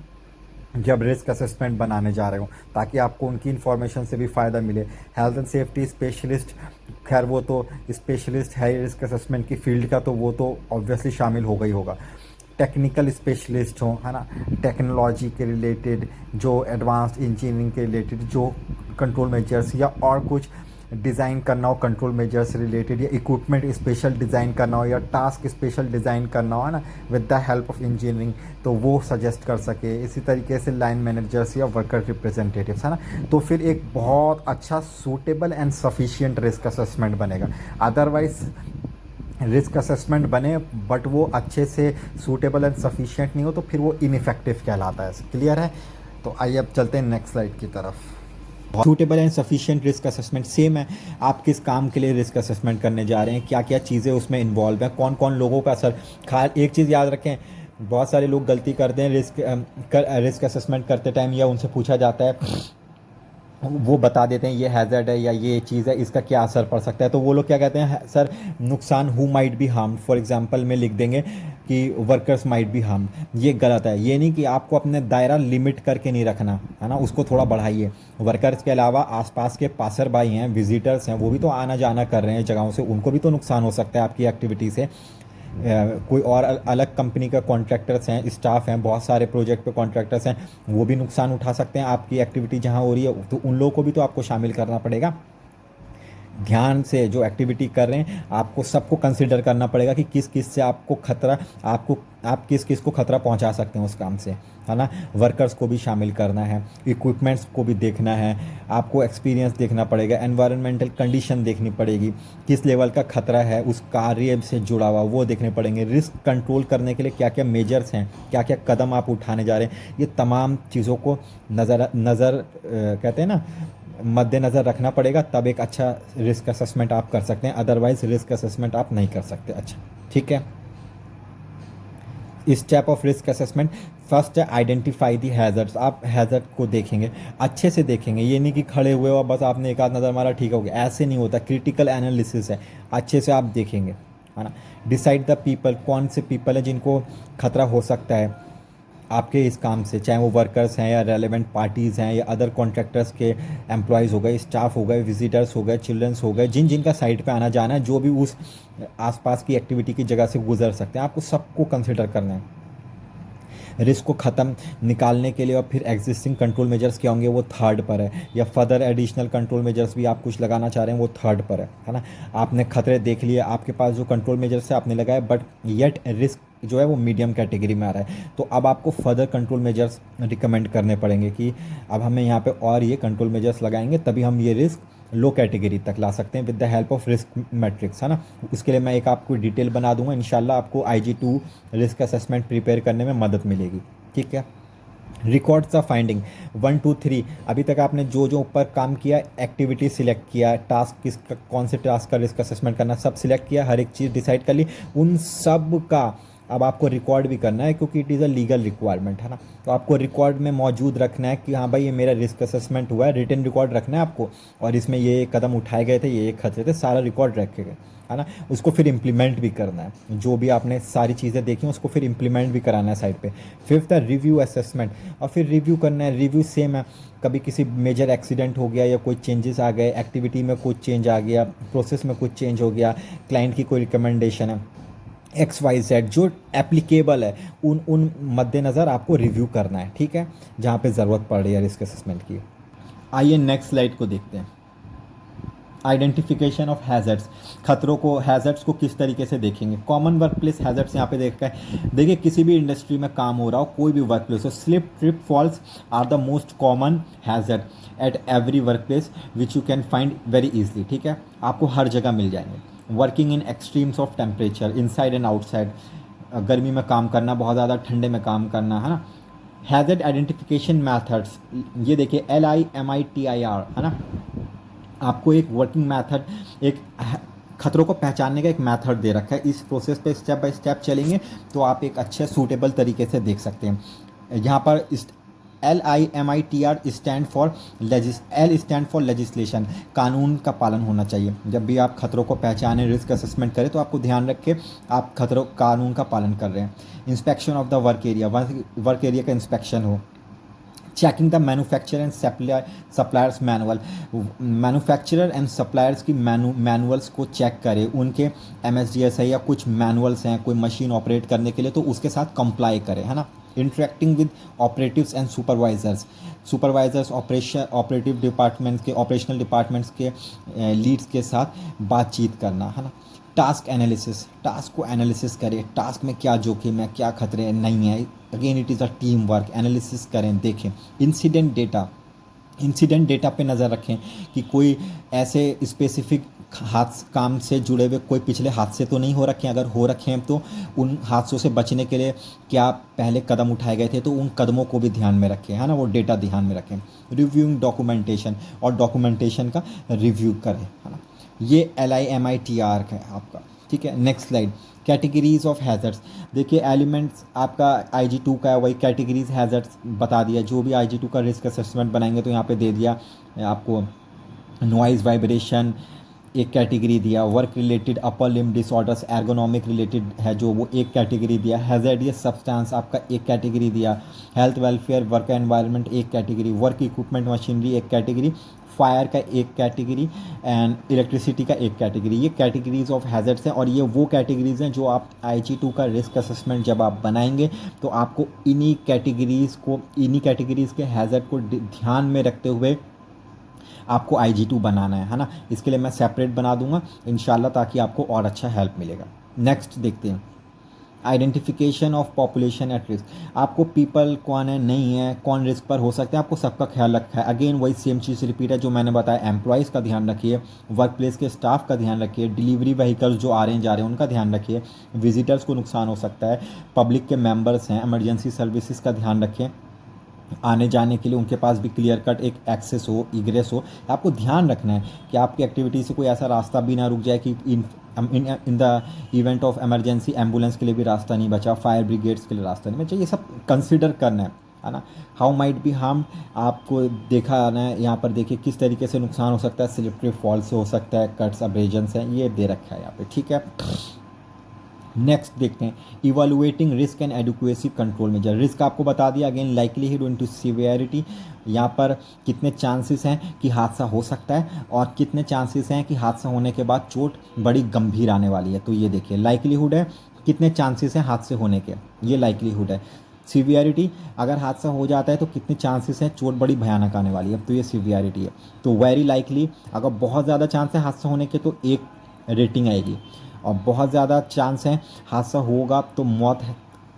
जब रिस्क असेसमेंट बनाने जा रहे हो, ताकि आपको उनकी इन्फॉर्मेशन से भी फ़ायदा मिले। हेल्थ एंड सेफ्टी स्पेशलिस्ट, खैर वो तो स्पेशलिस्ट है रिस्क असेसमेंट की फील्ड का, तो वो तो ऑब्वियसली शामिल होगा ही होगा। टेक्निकल स्पेशलिस्ट हो, है ना, टेक्नोलॉजी के रिलेटेड, जो एडवांस्ड इंजीनियरिंग के रिलेटेड जो कंट्रोल मेजर्स या और कुछ डिज़ाइन करना हो कंट्रोल मेजर्स रिलेटेड, या इक्विपमेंट स्पेशल डिज़ाइन करना हो, या टास्क स्पेशल डिज़ाइन करना हो, है ना, with the help of engineering, तो वो सजेस्ट कर सके। इसी तरीके से लाइन मैनेजर्स या वर्कर रिप्रेजेंटेटिव्स, है ना, तो फिर एक बहुत अच्छा suitable and sufficient risk assessment बनेगा। अदरवाइज रिस्क असेसमेंट बने बट वो अच्छे से सूटेबल एंड सफिशिएंट नहीं हो, तो फिर वो इनइफेक्टिव कहलाता है। क्लियर है? तो आइए अब चलते हैं नेक्स्ट स्लाइड की तरफ। Suitable and sufficient risk assessment same है, आप किस काम के लिए रिस्क असेसमेंट करने जा रहे हैं, क्या क्या चीज़ें उसमें इन्वॉल्व हैं, कौन कौन लोगों का असर। एक चीज़ याद रखें, बहुत सारे लोग गलती करते हैं रिस्क असेसमेंट करते टाइम, या उनसे पूछा जाता है, वो बता देते हैं ये हैज़र्ड है या ये चीज़ है, इसका क्या असर पड़ सकता है, तो वो लोग क्या कहते हैं, सर नुकसान who might be harm, for example में लिख देंगे कि वर्कर्स माइट बी हार्म। ये गलत है। ये नहीं कि आपको अपने दायरा लिमिट करके नहीं रखना है ना, उसको थोड़ा बढ़ाइए। वर्कर्स के अलावा आसपास के पासर भाई हैं, विजिटर्स हैं, वो भी तो आना जाना कर रहे हैं जगहों से, उनको भी तो नुकसान हो सकता है आपकी एक्टिविटी से। कोई और अलग कंपनी का कॉन्ट्रैक्टर्स हैं, स्टाफ हैं, बहुत सारे प्रोजेक्ट पे कॉन्ट्रैक्टर्स हैं, वो भी नुकसान उठा सकते हैं आपकी एक्टिविटी जहाँ हो रही है, तो उन लोगों को भी तो आपको शामिल करना पड़ेगा। ध्यान से जो एक्टिविटी कर रहे हैं आपको सबको कंसिडर करना पड़ेगा कि किस किस से आपको खतरा, आप किस किस को खतरा पहुंचा सकते हैं उस काम से, है ना। वर्कर्स को भी शामिल करना है, इक्विपमेंट्स को भी देखना है, आपको एक्सपीरियंस देखना पड़ेगा, एनवायरनमेंटल कंडीशन देखनी पड़ेगी, किस लेवल का खतरा है उस कार्य से जुड़ा हुआ वो देखने पड़ेंगे। रिस्क कंट्रोल करने के लिए क्या क्या मेजर्स हैं, क्या क्या कदम आप उठाने जा रहे हैं, ये तमाम चीज़ों को नज़र कहते हैं ना, मद्देनज़र रखना पड़ेगा, तब एक अच्छा रिस्क असेसमेंट आप कर सकते हैं। अदरवाइज रिस्क असेसमेंट आप नहीं कर सकते। अच्छा, ठीक है। Step of risk assessment, first है आइडेंटिफाई दी हैज़र्ड्स। आप हैज़र्ड को देखेंगे, अच्छे से देखेंगे, ये नहीं कि खड़े हुए और बस आपने एक आध नज़र मारा ठीक हो गया, ऐसे नहीं होता। क्रिटिकल एनालिसिस है, अच्छे से आप देखेंगे, है ना। डिसाइड द पीपल, कौन से पीपल हैं जिनको खतरा हो सकता है आपके इस काम से, चाहे वो वर्कर्स हैं या रेलेवेंट पार्टीज़ हैं या अदर कॉन्ट्रैक्टर्स के एम्प्लॉयज़ हो गए, स्टाफ हो गए, विजिटर्स हो गए, चिल्ड्रंस हो गए, जिन जिनका साइट पे आना जाना है, जो भी उस आसपास की एक्टिविटी की जगह से गुजर सकते हैं, आपको सबको कंसिडर करना है। रिस्क को ख़त्म निकालने के लिए और फिर एग्जिस्टिंग कंट्रोल मेजर्स क्या होंगे वो थर्ड पर है, या फर्दर एडिशनल कंट्रोल मेजर्स भी आप कुछ लगाना चाह रहे हैं वो थर्ड पर है ना। आपने खतरे देख लिए, आपके पास जो कंट्रोल मेजर्स है आपने लगाए, बट येट रिस्क जो है वो मीडियम कैटेगरी में आ रहा है, तो अब आपको फर्दर कंट्रोल मेजर्स रिकमेंड करने पड़ेंगे कि अब हमें यहाँ पे और ये कंट्रोल मेजर्स लगाएंगे तभी हम ये रिस्क लो कैटेगरी तक ला सकते हैं with the help of risk matrix, है ना। उसके लिए मैं एक आपको डिटेल बना दूंगा, इंशाल्लाह आपको IG2 रिस्क असेसमेंट प्रिपेयर करने में मदद मिलेगी, ठीक है। रिकॉर्ड्स ऑफ फाइंडिंग 1 2 3, अभी तक आपने जो जो ऊपर काम किया, एक्टिविटी सिलेक्ट किया, टास्क किस कौन से टास्क का रिस्क असेसमेंट करना, सब सिलेक्ट किया, हर एक चीज़ डिसाइड कर ली, उन सब का अब आपको रिकॉर्ड भी करना है, क्योंकि it is a legal requirement, है ना। तो आपको रिकॉर्ड में मौजूद रखना है कि हाँ भाई ये मेरा रिस्क असेसमेंट हुआ है, रिटन रिकॉर्ड रखना है आपको, और इसमें ये कदम उठाए गए थे, ये खतरे थे, सारा रिकॉर्ड रखे गए, है ना। उसको फिर इम्प्लीमेंट भी करना है, जो भी आपने सारी चीज़ें देखी उसको फिर इम्प्लीमेंट भी कराना है साइड पे। फिफ्थ है रिव्यू असेसमेंट, और फिर रिव्यू करना है। रिव्यू सेम है, कभी किसी मेजर एक्सीडेंट हो गया या कोई चेंजेस आ गए, एक्टिविटी में कुछ चेंज आ गया, प्रोसेस में कुछ चेंज हो गया, क्लाइंट की कोई रिकमेंडेशन है, XYZ जो एप्लीकेबल है, उन मद्देनज़र आपको रिव्यू करना है, ठीक है, जहाँ पे ज़रूरत पड़ रही है रिस्क असेसमेंट की। आइए नेक्स्ट स्लाइड को देखते हैं। आइडेंटिफिकेशन ऑफ हैज़र्ड्स, खतरों को, हैज़र्ड्स को किस तरीके से देखेंगे। कॉमन वर्क प्लेस हैज़र्ड्स यहाँ पे देखा है, देखिए किसी भी इंडस्ट्री में काम हो रहा हो, कोई भी वर्क प्लेस हो, slip trip falls are the most common hazard at every work place which you can find very easily, ठीक है, आपको हर जगह मिल जाएंगे। Working in extremes of temperature inside and outside, गर्मी में काम करना, बहुत ज़्यादा ठंडे में काम करना, है ना। हैज़र्ड आइडेंटिफिकेशन मैथड्स, ये देखिए LIMITIR, है ना, आपको एक वर्किंग मैथड, एक खतरों को पहचानने का एक मैथड दे रखा है। इस प्रोसेस पे स्टेप बाय स्टेप चलेंगे तो आप एक अच्छे सूटेबल तरीके से देख सकते हैं। यहाँ पर LIMITR stand for L stand for legislation, कानून का पालन होना चाहिए। जब भी आप खतरों को पहचानें, रिस्क असेसमेंट करें, तो आपको ध्यान रखें आप खतरों कानून का पालन कर रहे हैं। Inspection of the work area, work area का इंस्पेक्शन हो। Checking the manufacturer and suppliers manual, manufacturer and suppliers की मैनुअल्स को चेक करें, उनके MSDS है या कुछ मैनुअल्स हैं कोई मशीन ऑपरेट करने के लिए, तो उसके साथ कंप्लाई करें, है ना। Interacting with operatives and supervisors operative departments के, ऑपरेशनल डिपार्टमेंट्स के लीड्स के साथ बातचीत करना, है ना। टास्क एनालिसिस, टास्क को एनालिसिस करें, टास्क में क्या जोखिम है, क्या खतरे नहीं है। Again it is a team work, analysis करें, देखें। इंसिडेंट डेटा पे नज़र रखें कि कोई ऐसे स्पेसिफिक काम से जुड़े हुए कोई पिछले हादसे तो नहीं हो रखे हैं। अगर हो रखे हैं तो उन हादसों से बचने के लिए क्या पहले कदम उठाए गए थे, तो उन कदमों को भी ध्यान में रखें, है ना, वो डेटा ध्यान में रखें। रिव्यूइंग डॉक्यूमेंटेशन, और डॉक्यूमेंटेशन का रिव्यू करें, है ना। ये LIMITR है आपका, ठीक है। Next slide, categories of hazards. देखिए एलिमेंट्स आपका IG2 का है, वही कैटेगरीज हैज़र्ड्स बता दिया। जो भी IG2 का रिस्क असेसमेंट बनाएंगे तो यहाँ पे दे दिया आपको। नॉइज़ वाइब्रेशन एक कैटेगरी दिया, work related upper limb disorders ergonomic related है जो, वो एक कैटेगरी दिया। हैज़ार्डियस सब्सटेंस आपका एक कैटेगरी दिया। हेल्थ वेलफेयर वर्क एनवायरनमेंट एक कैटेगरी। वर्क इक्विपमेंट मशीनरी एक कैटेगरी। फायर का एक कैटेगरी एंड इलेक्ट्रिसिटी का एक कैटेगरी। ये कैटेगरीज ऑफ हैज़र्ड्स हैं, और ये वो कैटेगरीज हैं जो आप IG2 का रिस्क असेसमेंट जब आप बनाएंगे तो आपको इन्हीं कैटेगरीज़ के हैज़र्ड को ध्यान में रखते हुए आपको IG2 बनाना है ना। इसके लिए मैं सेपरेट बना दूंगा इंशाल्लाह, ताकि आपको और अच्छा हेल्प मिलेगा। नेक्स्ट देखते हैं, identification of population at risk. आपको पीपल कौन है, नहीं है, कौन रिस्क पर हो सकते हैं, आपको सबका ख्याल रखा है। अगेन वही सेम चीज़ रिपीट है जो मैंने बताया। एम्प्लॉयज़ का ध्यान रखिए, वर्क प्लेस के स्टाफ का ध्यान रखिए, डिलीवरी व्हीकल्स जो आ रहे हैं जा रहे हैं उनका ध्यान रखिए, विजिटर्स को नुकसान हो सकता है, पब्लिक के मेम्बर्स हैं, इमरजेंसी सर्विसेज का ध्यान रखें, आने जाने के लिए उनके पास भी क्लियर कट एक एक्सेस हो, इग्रेस हो। आपको ध्यान रखना है कि आपकी एक्टिविटी से कोई ऐसा रास्ता भी ना रुक जाए कि in the event of emergency ambulance के लिए भी रास्ता नहीं बचा, फायर ब्रिगेड्स के लिए रास्ता नहीं बचा। ये सब कंसिडर करना है ना। हाउ माइट बी हार्म, आपको देखा ना यहाँ पर, देखिए किस तरीके से नुकसान हो सकता है। स्लिपरी फॉल से हो सकता है, कट्स अब्रेजन्स हैं, ये दे रखा है यहाँ पे, ठीक है। नेक्स्ट देखते हैं, evaluating risk and adequacy control measure. Risk आपको बता दिया, अगेन लाइकलीहुड इनटू सीवियरिटी, यहाँ पर कितने चांसेस हैं कि हादसा हो सकता है और कितने चांसेस हैं कि हादसा होने के बाद चोट बड़ी गंभीर आने वाली है। तो ये देखिए लाइकलीहुड है, कितने चांसेस हैं हादसे होने के, ये लाइकलीहुड है। सीवियरिटी, अगर हादसा हो जाता है तो कितने चांसेस हैं चोट बड़ी भयानक आने वाली है, तो ये सीवियरिटी है। तो वेरी लाइकली, अगर बहुत ज़्यादा चांस है हादसा होने के तो 1 रेटिंग आएगी, और बहुत ज़्यादा चांस है हादसा होगा तो मौत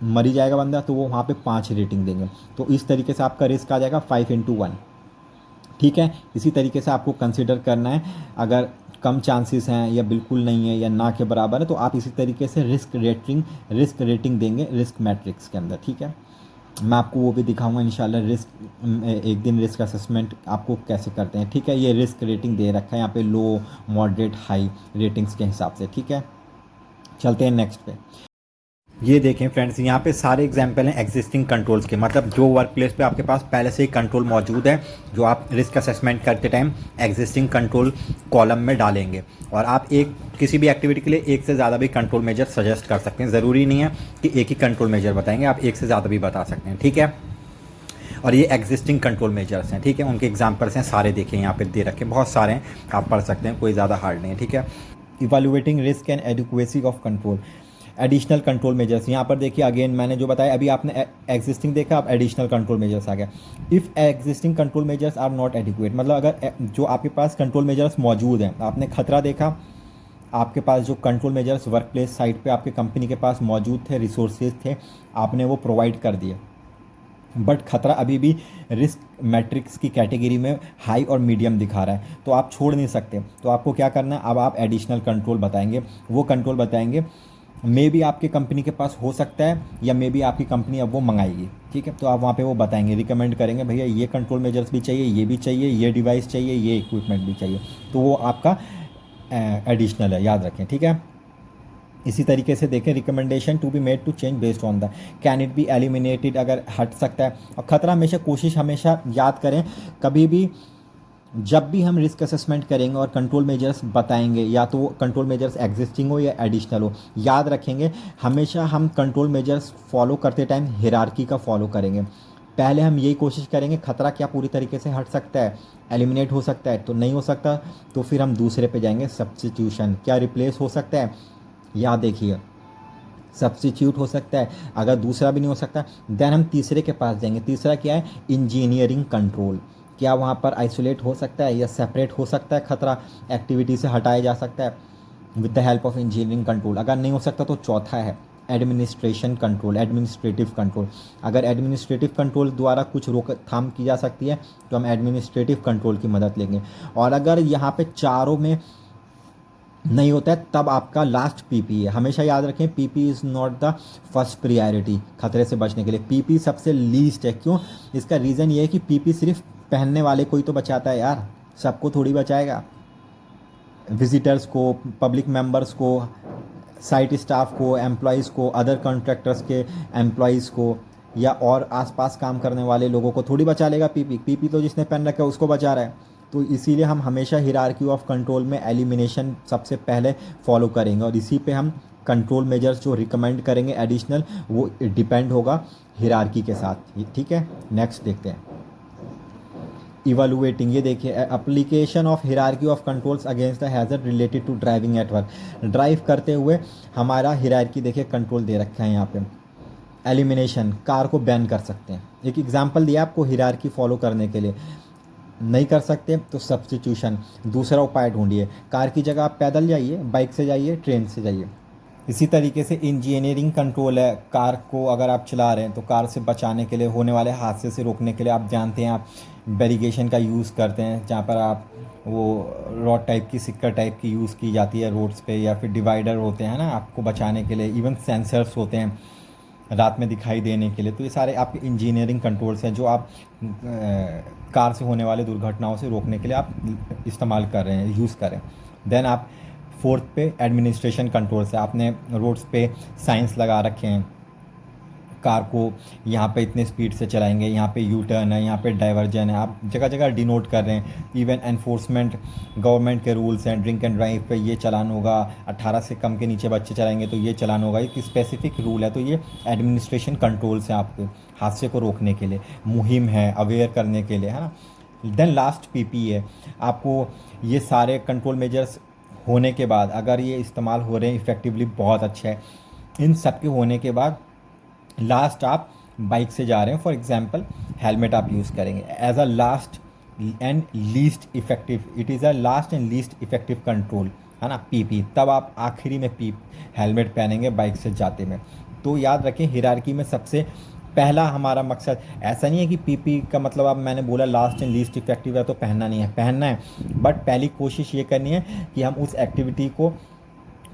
मरी जाएगा बंदा, तो वो वहाँ पे 5 रेटिंग देंगे। तो इस तरीके से आपका रिस्क आ जाएगा 5/1, ठीक है। इसी तरीके से आपको कंसिडर करना है। अगर कम चांसेस हैं या बिल्कुल नहीं है या ना के बराबर है, तो आप इसी तरीके से रिस्क रेटिंग देंगे रिस्क मैट्रिक्स के अंदर, ठीक है। मैं आपको वो भी दिखाऊंगा इंशाल्लाह, एक दिन रिस्क असेसमेंट आपको कैसे करते हैं, ठीक है। ये रिस्क रेटिंग दे रखा है यहाँ पे, लो, मॉडरेट, हाई रेटिंग्स के हिसाब से, ठीक है। चलते हैं नेक्स्ट पे। ये देखें फ्रेंड्स, यहाँ पे सारे एग्जाम्पल हैं एग्जिस्टिंग कंट्रोल्स के, मतलब जो वर्क प्लेस पे आपके पास पहले से ही कंट्रोल मौजूद है, जो आप रिस्क असेसमेंट करते टाइम एग्जिस्टिंग कंट्रोल कॉलम में डालेंगे। और आप किसी भी एक्टिविटी के लिए एक से ज़्यादा भी कंट्रोल मेजर सजेस्ट कर सकते हैं। ज़रूरी नहीं है कि एक ही कंट्रोल मेजर बताएंगे, आप एक से ज़्यादा भी बता सकते हैं, ठीक है। और ये एग्जिस्टिंग कंट्रोल मेजर्स हैं, ठीक है, उनके एग्जाम्पल्स हैं सारे, देखें यहाँ पे दे रखे, बहुत सारे हैं, आप पढ़ सकते हैं, कोई ज़्यादा हार्ड नहीं है, ठीक है। Evaluating risk and adequacy of control, additional control measures. यहाँ पर देखिए अगेन मैंने जो बताया, अभी आपने एग्जिस्टिंग देखा, अब एडिशनल कंट्रोल मेजर्स आ गया। If existing control measures are not adequate, मतलब अगर जो आपके पास कंट्रोल मेजर्स मौजूद हैं, आपने खतरा देखा, आपके पास जो control measures work place site पे आपके कंपनी के पास मौजूद थे, रिसोर्सेज थे, आपने वो प्रोवाइड कर दिए, बट खतरा अभी भी रिस्क मैट्रिक्स की कैटेगरी में हाई और मीडियम दिखा रहा है, तो आप छोड़ नहीं सकते। तो आपको क्या करना है, अब आप एडिशनल कंट्रोल बताएंगे, वो कंट्रोल बताएंगे मे बी आपकी कंपनी के पास हो सकता है, या मे बी आपकी कंपनी अब वो मंगाएगी, ठीक है। तो आप वहाँ पे वो बताएंगे, रिकमेंड करेंगे, भैया ये कंट्रोल मेजर्स भी चाहिए, ये भी चाहिए, ये डिवाइस चाहिए, ये इक्विपमेंट भी चाहिए, तो वो आपका एडिशनल है, याद रखें, ठीक है। इसी तरीके से देखें, recommendation to be made to change based on the, can it be eliminated, अगर हट सकता है। और खतरा हमेशा, कोशिश हमेशा याद करें, कभी भी जब भी हम रिस्क असेसमेंट करेंगे और कंट्रोल मेजर्स बताएंगे, या तो वो कंट्रोल मेजर्स एग्जिस्टिंग हो या एडिशनल हो, याद रखेंगे हमेशा हम कंट्रोल मेजर्स फॉलो करते टाइम हिरार्की का फॉलो करेंगे। पहले हम यही कोशिश करेंगे खतरा क्या पूरी तरीके से हट सकता है, एलिमिनेट हो सकता है, तो नहीं हो सकता तो फिर हम दूसरे पे जाएंगे, सब्स्टिट्यूशन, क्या रिप्लेस हो सकता है, याद देखिए सब्स्टिट्यूट हो सकता है। अगर दूसरा भी नहीं हो सकता, देन हम तीसरे के पास जाएंगे। तीसरा क्या है, इंजीनियरिंग कंट्रोल, क्या वहाँ पर आइसोलेट हो सकता है या सेपरेट हो सकता है खतरा, एक्टिविटी से हटाया जा सकता है with the help of engineering control. अगर नहीं हो सकता तो चौथा है एडमिनिस्ट्रेशन कंट्रोल, एडमिनिस्ट्रेटिव कंट्रोल। अगर एडमिनिस्ट्रेटिव कंट्रोल द्वारा कुछ रोकथाम की जा सकती है तो हम एडमिनिस्ट्रेटिव कंट्रोल की मदद लेंगे। और अगर यहाँ पे चारों में नहीं होता है तब आपका लास्ट पीपी है। हमेशा याद रखें, PP is not the first priority खतरे से बचने के लिए। पीपी सबसे लीस्ट है। क्यों? इसका रीज़न ये है कि पीपी सिर्फ पहनने वाले को ही तो बचाता है यार, सबको थोड़ी बचाएगा। विजिटर्स को, पब्लिक मेंबर्स को, साइट स्टाफ को, एम्प्लॉयज़ को, अदर कॉन्ट्रैक्टर्स के एम्प्लॉयज़ को, या और आसपास काम करने वाले लोगों को थोड़ी बचा लेगा पीपी। पीपी तो जिसने पहन रखा है उसको बचा रहा है। तो इसीलिए हम हमेशा हिरार्की ऑफ कंट्रोल में एलिमिनेशन सबसे पहले फॉलो करेंगे, और इसी पे हम कंट्रोल मेजर्स जो रिकमेंड करेंगे एडिशनल, वो डिपेंड होगा हिरार्की के साथ। ठीक है, नेक्स्ट देखते हैं इवैल्यूएटिंग। ये देखिए, application of hierarchy of controls against the hazard related to driving at work. Drive करते हुए हमारा हिरार्की देखिए कंट्रोल दे रखा है यहाँ पे। एलिमिनेशन, कार को बैन कर सकते हैं। एक एग्जांपल दिया आपको हिरार्की फॉलो करने के लिए। नहीं कर सकते तो सब्स्टिट्यूशन, दूसरा उपाय ढूंढिए। कार की जगह आप पैदल जाइए, बाइक से जाइए, ट्रेन से जाइए। इसी तरीके से इंजीनियरिंग कंट्रोल है, कार को अगर आप चला रहे हैं तो कार से बचाने के लिए, होने वाले हादसे से रोकने के लिए आप जानते हैं आप बैरिगेशन का यूज़ करते हैं, जहाँ पर आप वो रॉड टाइप की, सिक्कर टाइप की यूज़ की जाती है रोड्स पे, या फिर डिवाइडर होते हैं ना आपको बचाने के लिए। इवन सेंसर्स होते हैं रात में दिखाई देने के लिए। तो ये सारे आपके इंजीनियरिंग कंट्रोल्स हैं जो आप कार से होने वाले दुर्घटनाओं से रोकने के लिए आप इस्तेमाल कर रहे हैं, यूज़ करें। देन आप फोर्थ पे एडमिनिस्ट्रेशन कंट्रोल्स है। आपने रोड्स पे साइंस लगा रखे हैं, कार को यहाँ पे इतने स्पीड से चलाएंगे, यहाँ पे यू टर्न है, यहाँ पे डाइवर्जन है, आप जगह जगह डिनोट कर रहे हैं। इवन एनफोर्समेंट, गवर्नमेंट के रूल्स हैं, ड्रिंक एंड ड्राइव पे ये चलान होगा, 18 से कम के नीचे बच्चे चलाएंगे तो ये चलान होगा। एक स्पेसिफिक रूल है। तो ये एडमिनिस्ट्रेशन कंट्रोल्स हैं आपके हादसे को रोकने के लिए, मुहिम है अवेयर करने के लिए, है ना। देन लास्ट पीपी है। आपको ये सारे कंट्रोल मेजर्स होने के बाद, अगर ये इस्तेमाल हो रहे हैं इफ़ेक्टिवली, बहुत अच्छा है। इन सब के होने के बाद लास्ट आप बाइक से जा रहे हैं, फॉर एग्जांपल हेलमेट आप यूज़ करेंगे as a last and least effective. It is a last and least effective control, है ना, पीपी। तब आप आखिरी में हेलमेट पहनेंगे बाइक से जाते में। तो याद रखें, हिरार्की में सबसे पहला हमारा मकसद ऐसा नहीं है कि पीपी का मतलब, अब मैंने बोला लास्ट एंड लीस्ट इफेक्टिव है तो पहनना नहीं है, पहनना है। बट पहली कोशिश ये करनी है कि हम उस एक्टिविटी को,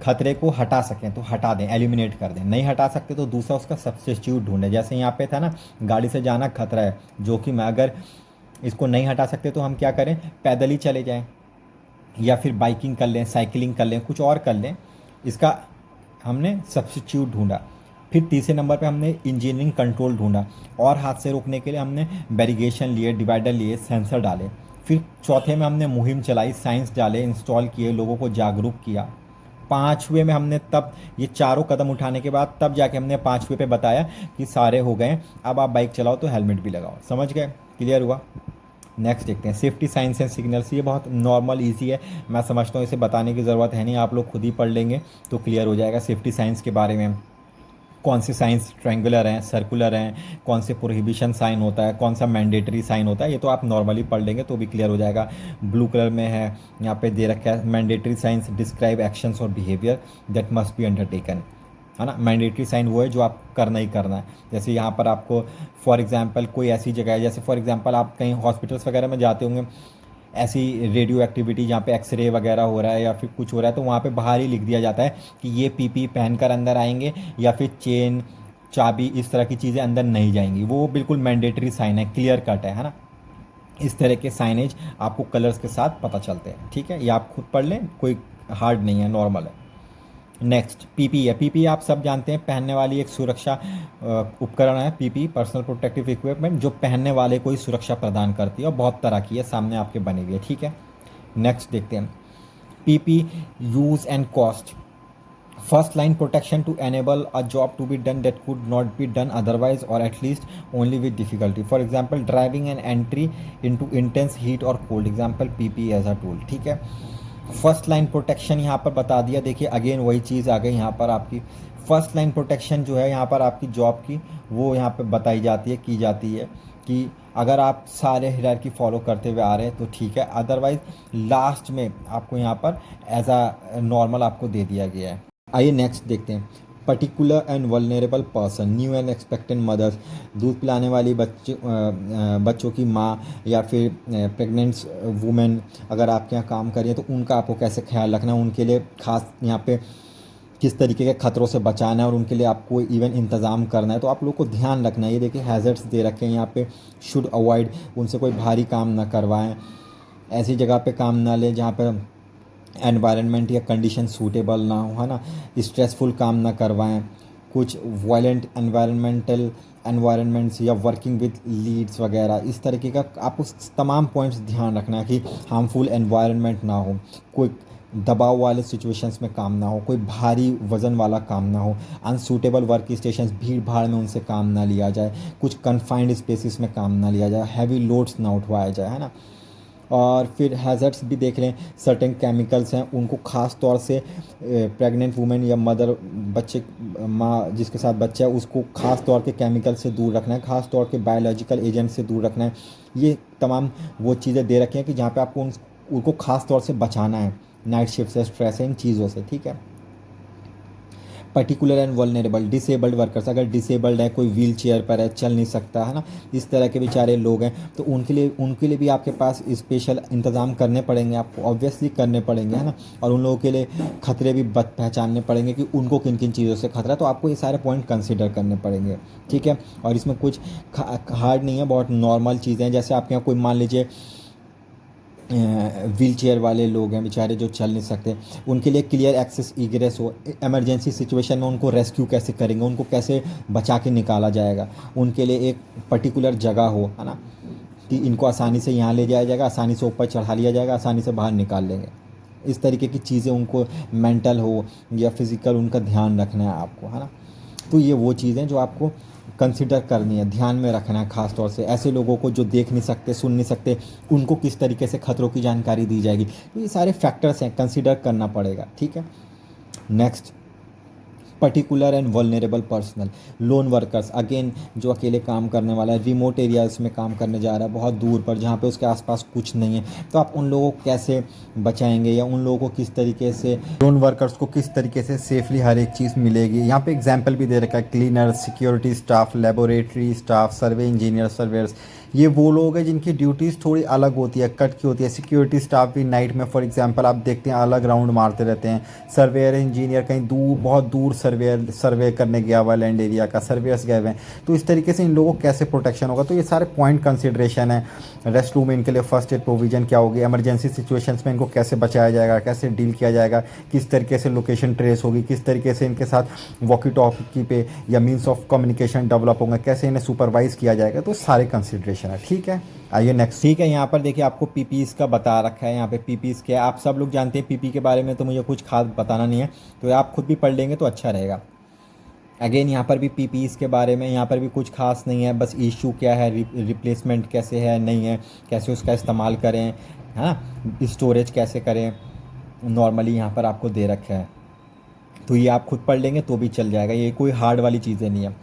खतरे को हटा सकें तो हटा दें, एलिमिनेट कर दें। नहीं हटा सकते तो दूसरा उसका सब्स्टिट्यूट ढूंढें। जैसे यहाँ पे था ना, गाड़ी से जाना खतरा है, जोखिम है। अगर इसको नहीं हटा सकते तो हम क्या करें, पैदल ही चले जाएं, या फिर बाइकिंग कर लें, साइकिलिंग कर लें, कुछ और कर लें। इसका हमने सब्स्टिट्यूट ढूंढा। फिर तीसरे नंबर पे हमने इंजीनियरिंग कंट्रोल ढूंढा, और हादसे रोकने के लिए हमने बैरिगेशन लिए, डिवाइडर लिए, सेंसर डाले। फिर चौथे में हमने मुहिम चलाई, साइंस डाले, इंस्टॉल किए, लोगों को जागरूक किया। पाँचवें में हमने, तब ये चारों कदम उठाने के बाद तब जाके हमने पाँचवें पे बताया कि सारे हो गए, अब आप बाइक चलाओ तो हेलमेट भी लगाओ। समझ गए? क्लियर हुआ? नेक्स्ट देखते हैं सेफ्टी साइंस एंड सिग्नल्स। ये बहुत नॉर्मल इजी है, मैं समझता हूँ इसे बताने की ज़रूरत है नहीं, आप लोग खुद ही पढ़ लेंगे तो क्लियर हो जाएगा। सेफ्टी साइंस के बारे में, कौन से साइंस ट्रायंगुलर हैं, सर्कुलर हैं, कौन से प्रोहिबिशन साइन होता है, कौन सा मैंडेटरी साइन होता है, ये तो आप नॉर्मली पढ़ लेंगे तो भी क्लियर हो जाएगा। ब्लू कलर में है, यहाँ पे दे रखा है मैंडेटरी साइंस डिस्क्राइब एक्शंस और behaviour that must be undertaken, है ना। मैंडेटरी साइन वो है जो आप करना ही करना है। जैसे यहाँ पर आपको फॉर एग्जांपल कोई ऐसी जगह है, जैसे फॉर एग्जांपल आप कहीं हॉस्पिटल्स वगैरह में जाते होंगे, ऐसी रेडियो एक्टिविटी जहाँ पे एक्सरे वगैरह हो रहा है या फिर कुछ हो रहा है, तो वहाँ पे बाहर ही लिख दिया जाता है कि ये पीपी पहनकर अंदर आएंगे, या फिर चेन, चाबी, इस तरह की चीज़ें अंदर नहीं जाएंगी। वो बिल्कुल मैंडेटरी साइन है, क्लियर कट है ना। इस तरह के साइनेज आपको कलर्स के साथ पता चलते हैं। ठीक है, ये आप खुद पढ़ लें, कोई हार्ड नहीं है, नॉर्मल है। नेक्स्ट पीपी है। पीपी आप सब जानते हैं पहनने वाली एक सुरक्षा उपकरण है। पीपी पर्सनल प्रोटेक्टिव इक्विपमेंट, जो पहनने वाले को ही सुरक्षा प्रदान करती है और बहुत तरह की है, सामने आपके बनी हुई है, ठीक है। नेक्स्ट देखते हैं PP use and cost. First line protection to enable a job to be done that could not be done otherwise, or at least only with difficulty. For example, driving an entry into intense heat or cold, example PPE as a tool, ठीक है। फर्स्ट लाइन प्रोटेक्शन यहाँ पर बता दिया। देखिए अगेन वही चीज़ आ गई यहाँ पर आपकी। फर्स्ट लाइन प्रोटेक्शन जो है यहाँ पर आपकी जॉब की, वो यहाँ पर बताई जाती है, की जाती है कि अगर आप सारे हायरार्की फॉलो करते हुए आ रहे हैं तो ठीक है, अदरवाइज लास्ट में आपको यहाँ पर एज अ नॉर्मल आपको दे दिया गया है। आइए नेक्स्ट देखते हैं particular and vulnerable person, new and expectant mothers, दूध पिलाने वाली बच्चों की माँ या फिर प्रेग्नेंट वुमेन अगर आपके यहाँ काम करिए तो उनका आपको कैसे ख्याल रखना है, उनके लिए खास यहाँ पे किस तरीके के खतरों से बचाना है और उनके लिए आपको इवन इंतज़ाम करना है, तो आप लोग को ध्यान रखना है। ये देखिए हैज़र्ड्स दे रखे हैं यहाँ पे, शुड अवॉइड, उनसे कोई भारी काम ना करवाएं, ऐसी जगह पे काम ना लें जहाँ पर एनवायरनमेंट या कंडीशन सूटेबल ना हो, है ना, स्ट्रेसफुल काम ना करवाएं, कुछ वायलेंट एनवायरनमेंट्स या वर्किंग विद लीड्स वगैरह, इस तरीके का आपको तमाम पॉइंट्स ध्यान रखना है कि हार्मफुल एनवायरनमेंट ना हो, कोई दबाव वाले सिचुएशंस में काम ना हो, कोई भारी वज़न वाला काम ना हो, अनसूटेबल वर्क स्टेशंस, भीड़ भाड़ में उनसे काम ना लिया जाए, कुछ कन्फाइंड स्पेसिस में काम ना लिया जाए, हैवी लोड्स ना उठवाया जाए, है ना। और फिर हैज़र्ड्स भी देख लें, सर्टेन केमिकल्स हैं उनको ख़ास तौर से प्रेग्नेंट वुमेन या मदर, बच्चे माँ जिसके साथ बच्चा है उसको ख़ास तौर के केमिकल से दूर रखना है, ख़ास तौर के बायोलॉजिकल एजेंट से दूर रखना है। ये तमाम वो चीज़ें दे रखी हैं कि जहाँ पे आपको उनको ख़ास तौर से बचाना है नाइट शिफ्ट से, स्ट्रेस है, इन चीज़ों से, ठीक है। Particular and vulnerable, disabled workers, अगर डिसेबल्ड है, कोई व्हील चेयर पर है, चल नहीं सकता, है ना, इस तरह के बेचारे लोग हैं, तो उनके लिए भी आपके पास स्पेशल इंतज़ाम करने पड़ेंगे, आपको ऑब्वियसली करने पड़ेंगे, है ना। और उन लोगों के लिए खतरे भी पहचानने पड़ेंगे कि उनको किन किन चीज़ों से खतरा है, तो आपको ये सारे पॉइंट कंसिडर करने पड़ेंगे, ठीक है। और इसमें कुछ हार्ड नहीं है, बहुत नॉर्मल चीज़ें हैं। जैसे आपके यहाँ कोई मान लीजिए व्हील चेयर वाले लोग हैं बेचारे जो चल नहीं सकते, उनके लिए क्लियर एक्सेस इग्रेस हो, इमरजेंसी सिचुएशन में उनको रेस्क्यू कैसे करेंगे, उनको कैसे बचा के निकाला जाएगा, उनके लिए एक पर्टिकुलर जगह हो, है ना, कि इनको आसानी से यहाँ ले जाया जाएगा, आसानी से ऊपर चढ़ा लिया जाएगा, आसानी से बाहर निकाल लेंगे, इस तरीके की चीज़ें उनको मेंटल हो या फिज़िकल उनका ध्यान रखना है आपको, है ना। तो ये वो चीज़ें जो आपको कंसिडर करनी है, ध्यान में रखना है, ख़ास तौर से ऐसे लोगों को जो देख नहीं सकते, सुन नहीं सकते, उनको किस तरीके से खतरों की जानकारी दी जाएगी, तो ये सारे फैक्टर्स हैं, कंसिडर करना पड़ेगा, ठीक है। Next particular and vulnerable personal, loan workers, again जो अकेले काम करने वाला है, रिमोट एरियाज में काम करने जा रहा है, बहुत दूर पर जहाँ पे उसके आसपास कुछ नहीं है, तो आप उन लोगों को कैसे बचाएंगे या उन लोगों को किस तरीके से, लोन वर्कर्स को किस तरीके से सेफली हर एक चीज़ मिलेगी। यहाँ पे एग्जांपल भी दे रखा है, cleaner, security staff, laboratory staff, survey engineer, surveyors, ये वो लोग हैं जिनकी ड्यूटीज़ थोड़ी अलग होती है, कट की होती है। सिक्योरिटी स्टाफ भी नाइट में फॉर एग्जांपल आप देखते हैं अलग राउंड मारते रहते हैं। सर्वेयर इंजीनियर कहीं दूर, बहुत दूर सर्वे करने गया हुआ लैंड एरिया का, सर्वेयर्स गए हुए हैं, तो इस तरीके से इन लोगों को कैसे प्रोटेक्शन होगा, तो ये सारे पॉइंट कंसिडरेशन है। रेस्ट रूम इनके लिए फर्स्ट एड प्रोविज़न क्या होगी, एमरजेंसी सिचुएशंस में इनको कैसे बचाया जाएगा, कैसे डील किया जाएगा, किस तरीके से लोकेशन ट्रेस होगी, किस तरीके से इनके साथ वॉकी टॉकी पे या मीन्स ऑफ कम्युनिकेशन डेवलप होंगे, कैसे इन्हें सुपरवाइज़ किया जाएगा, तो सारे कंसिडरेशन है, ठीक है। आइए नेक्स्ट, ठीक है। यहाँ पर देखिए आपको पीपीज़ का बता रखा है, यहाँ पे पीपीज़ क्या है, आप सब लोग जानते हैं पीपी के बारे में, तो मुझे कुछ खास बताना नहीं है, तो आप खुद भी पढ़ लेंगे तो अच्छा रहेगा। अगेन यहाँ पर भी पीपीज़ के बारे में यहाँ पर भी कुछ खास नहीं है, बस इशू क्या है, रिप्लेसमेंट कैसे है, नहीं है, कैसे उसका इस्तेमाल करें, है ना, स्टोरेज कैसे करें, नॉर्मली यहाँ पर आपको दे रखा है, तो ये आप खुद पढ़ लेंगे तो भी चल जाएगा, ये कोई हार्ड वाली चीज़ें नहीं है।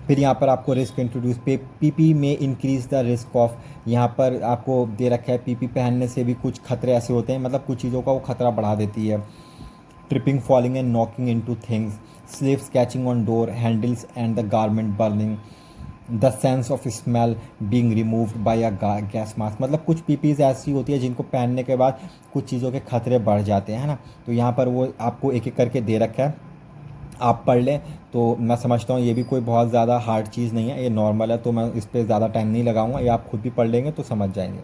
फिर यहाँ पर आपको रिस्क इंट्रोड्यूस पे, पीपी में इंक्रीज़ द रिस्क ऑफ, यहाँ पर आपको दे रखा है पीपी पहनने से भी कुछ खतरे ऐसे होते हैं, मतलब कुछ चीज़ों का वो खतरा बढ़ा देती है। Tripping, falling and knocking into things, slips, catching on door handles and the garment burning, the sense of smell being removed by a gas mask, मतलब कुछ पीपीज ऐसी होती है जिनको पहनने के बाद कुछ चीज़ों के खतरे बढ़ जाते हैं, है ना, तो यहाँ पर वो आपको एक एक करके दे रखा है, आप पढ़ लें तो मैं समझता हूँ ये भी कोई बहुत ज़्यादा हार्ड चीज़ नहीं है, ये नॉर्मल है, तो मैं इस पर ज़्यादा टाइम नहीं लगाऊंगा, ये आप खुद भी पढ़ लेंगे तो समझ जाएंगे।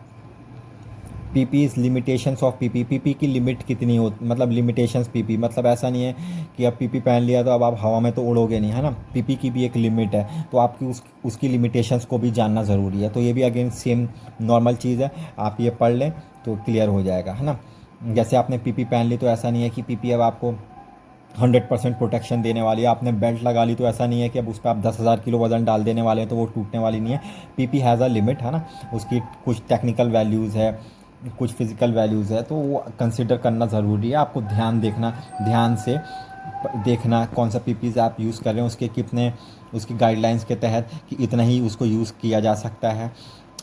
PPs limitations of PP, PP की लिमिट कितनी हो, मतलब लिमिटेशंस पीपी मतलब ऐसा नहीं है कि अब पीपी पहन लिया तो अब आप हवा में तो उड़ोगे नहीं, है ना। पीपी की भी एक लिमिट है, तो आपकी उसकी लिमिटेशंस को भी जानना ज़रूरी है। तो ये भी अगेन सेम नॉर्मल चीज़ है, आप ये पढ़ लें तो क्लियर हो जाएगा, है ना। जैसे आपने पीपी पहन ली तो ऐसा नहीं है कि पीपी अब आपको 100% प्रोटेक्शन देने वाली है। आपने बेल्ट लगा ली तो ऐसा नहीं है कि अब उस पर आप 10,000 किलो वजन डाल देने वाले हैं तो वो टूटने वाली नहीं है। पीपी हैज़ अ लिमिट, है ना। उसकी कुछ टेक्निकल वैल्यूज़ है, कुछ फिज़िकल वैल्यूज़ है, तो वो कंसिडर करना ज़रूरी है। आपको ध्यान से देखना कौन सा पीपीज़ आप यूज़ कर रहे हैं, उसके कितने, उसकी गाइडलाइंस के तहत कि इतना ही उसको यूज़ किया जा सकता है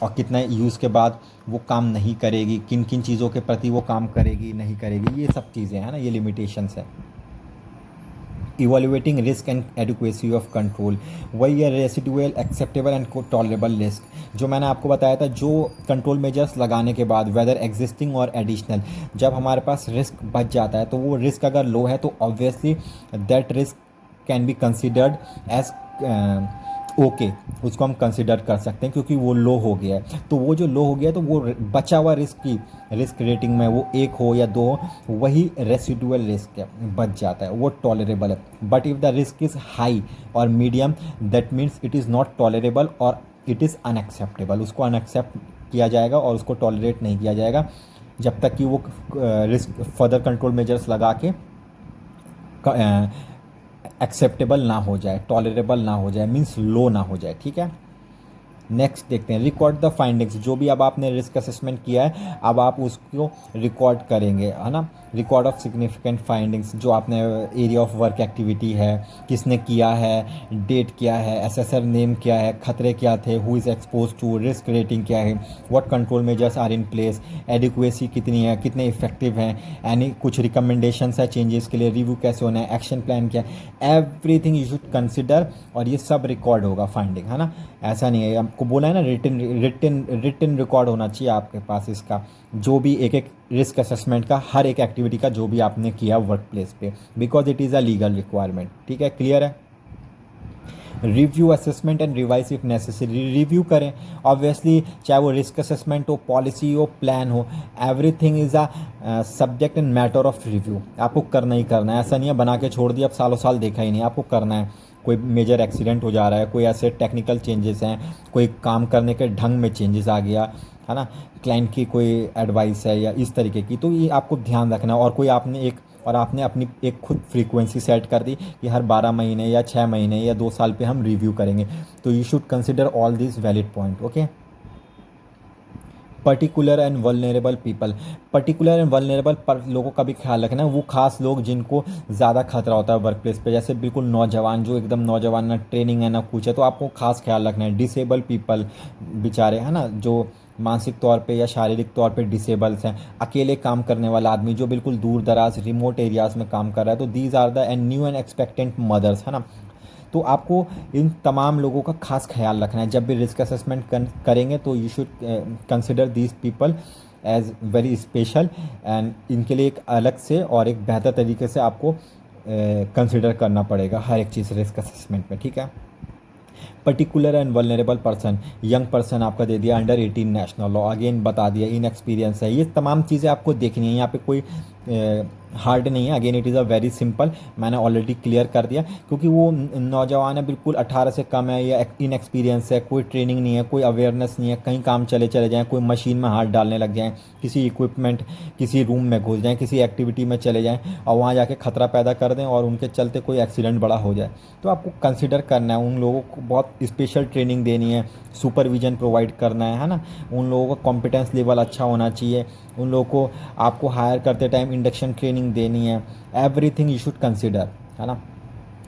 और कितने यूज़ के बाद वो काम नहीं करेगी, किन किन चीज़ों के प्रति वो काम करेगी नहीं करेगी, ये सब चीज़ें हैं ना, ये लिमिटेशंस है। Evaluating risk and adequacy of control, वही है residual, acceptable and tolerable risk. जो मैंने आपको बताया था, जो कंट्रोल मेजर्स लगाने के बाद वेदर एग्जिस्टिंग और एडिशनल, जब हमारे पास रिस्क बच जाता है तो वो रिस्क अगर लो है तो obviously that risk can be considered as okay, उसको हम कंसिडर कर सकते हैं क्योंकि वो लो हो गया है। तो वो जो लो हो गया है तो वो बचा हुआ रिस्क रेटिंग में वो 1 हो या 2 हो, वही रेसिडुअल रिस्क है, बच जाता है, वो टॉलरेबल है। But if the risk is high और medium, that means it is not tolerable और इट इज़ अनएक्सेप्टेबल। उसको अनएक्सेप्ट किया जाएगा और उसको टॉलरेट नहीं किया जाएगा जब तक कि वो रिस्क फर्दर कंट्रोल मेजर्स लगा के एक्सेप्टेबल ना हो जाए, टॉलरेबल ना हो जाए, मीन्स लो ना हो जाए, ठीक है। नेक्स्ट देखते हैं, रिकॉर्ड द फाइंडिंग्स। जो भी अब आपने रिस्क असेसमेंट किया है अब आप उसको रिकॉर्ड करेंगे, है ना। रिकॉर्ड ऑफ सिग्निफिकेंट फाइंडिंग्स, जो आपने एरिया ऑफ वर्क एक्टिविटी है, किसने किया है, डेट क्या है, एसेसर नेम क्या है, खतरे क्या थे, who is expose to, risk rating क्या है, what control measures are in place, adequacy कितनी है, कितने इफेक्टिव हैं, एनी कुछ रिकमेंडेशंस है चेंजेस के लिए, रिव्यू कैसे होना है, एक्शन प्लान क्या है, एवरीथिंग यू शुड कंसिडर। और ये सब रिकॉर्ड होगा फाइंडिंग, है ना। ऐसा नहीं है, आपको बोला है ना रिटन रिकॉर्ड होना चाहिए आपके पास इसका, जो भी एक एक रिस्क असेसमेंट का, हर एक एक्टिविटी का जो भी आपने किया वर्क प्लेस पे, because it is a legal requirement, ठीक है, क्लियर है। Review assessment and revise if necessary, review करें ऑब्वियसली, चाहे वो रिस्क असेसमेंट हो, पॉलिसी हो, प्लान हो, everything is a subject and matter of review. आपको करना ही करना है, ऐसा नहीं है बना के छोड़ दिया अब सालों साल देखा ही नहीं, आपको करना है। कोई मेजर एक्सीडेंट हो जा रहा है, कोई ऐसे टेक्निकल चेंजेस हैं, कोई काम करने के ढंग में चेंजेस आ गया, है ना, क्लाइंट की कोई एडवाइस है या इस तरीके की, तो ये आपको ध्यान रखना है। और आपने अपनी एक खुद फ्रीक्वेंसी सेट कर दी कि हर 12 महीने या 6 महीने या 2 साल पे हम रिव्यू करेंगे, तो you should consider all this valid point, okay. Particular and vulnerable people, particular and vulnerable पर लोगों का भी ख्याल रखना है। वो खास लोग जिनको ज़्यादा खतरा होता है वर्क प्लेस पे, जैसे बिल्कुल नौजवान, जो एकदम नौजवान, ना ट्रेनिंग है ना कुछ है, तो आपको खास ख्याल रखना है। डिसेबल पीपल, बेचारे, है ना, जो मानसिक तौर पे या शारीरिक तौर पे डिसेबल्स हैं, अकेले काम करने वाला आदमी जो बिल्कुल दूर दराज रिमोट एरियाज़ में काम कर रहा है, तो these are the and new and expectant mothers, है ना। तो आपको इन तमाम लोगों का खास ख्याल रखना है। जब भी रिस्क असेसमेंट करेंगे तो you should consider these people as very special, and इनके लिए एक अलग से और एक बेहतर तरीके से आपको कंसिडर करना पड़ेगा हर एक चीज़ रिस्क असेसमेंट में, ठीक है। Particular and vulnerable person, young person आपका दे दिया, अंडर 18 नेशनल लॉ, अगेन बता दिया, इन एक्सपीरियंस है, ये तमाम चीज़ें आपको देखनी है। यहाँ पे कोई हार्ड नहीं है, again it is a very simple, मैंने ऑलरेडी क्लियर कर दिया, क्योंकि वो नौजवान है, बिल्कुल 18 से कम है या इन एक्सपीरियंस है, कोई ट्रेनिंग नहीं है, कोई अवेयरनेस नहीं है, कहीं काम चले जाएँ, कोई मशीन में हाथ डालने लग जाएँ, किसी इक्विपमेंट, किसी रूम में घुस जाएँ, किसी एक्टिविटी में चले जाएँ और वहाँ जाके खतरा पैदा कर दें और उनके चलते कोई एक्सीडेंट बड़ा हो जाए, तो आपको कंसिडर करना है। उन लोगों को बहुत स्पेशल ट्रेनिंग देनी है, सुपरविजन प्रोवाइड करना है ना। उन लोगों का कॉम्पिटेंस लेवल अच्छा होना चाहिए, उन लोगों को आपको हायर करते टाइम इंडक्शन ट्रेनिंग देनी है, एवरीथिंग यू शुड कंसिडर, है ना।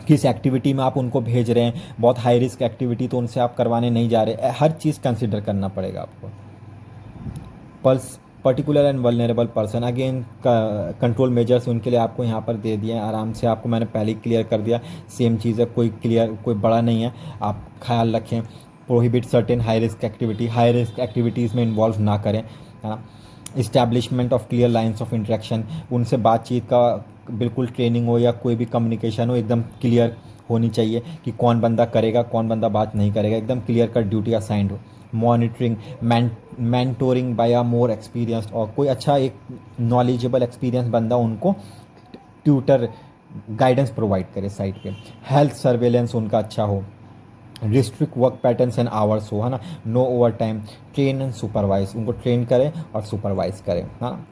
किस एक्टिविटी में आप उनको भेज रहे हैं, बहुत हाई रिस्क एक्टिविटी तो उनसे आप करवाने नहीं जा रहे, हर चीज़ कंसिडर करना पड़ेगा आपको। Particular and vulnerable person, again control measures उनके लिए आपको यहाँ पर दे दिए हैं, आराम से आपको मैंने पहले ही क्लियर कर दिया, सेम चीज़ है, कोई बड़ा नहीं है, आप ख्याल रखें। Prohibit certain high risk activities में इन्वॉल्व ना करें, है ना। Establishment of clear lines of interaction, उनसे बातचीत का बिल्कुल ट्रेनिंग हो या कोई भी कम्युनिकेशन हो एकदम क्लियर होनी चाहिए कि कौन बंदा करेगा, कौन बंदा बात नहीं करेगा, एकदम क्लियर कट ड्यूटी असाइंड हो। Monitoring mentoring by a more experienced, और कोई अच्छा एक नॉलेजेबल एक्सपीरियंस बंदा उनको ट्यूटर गाइडेंस प्रोवाइड करे साइट पे। हेल्थ सर्वेलेंस उनका अच्छा हो, restrict work patterns and hours हो, है ना, no overtime, train and supervise, उनको ट्रेन करें और सुपरवाइज करें, हाँ।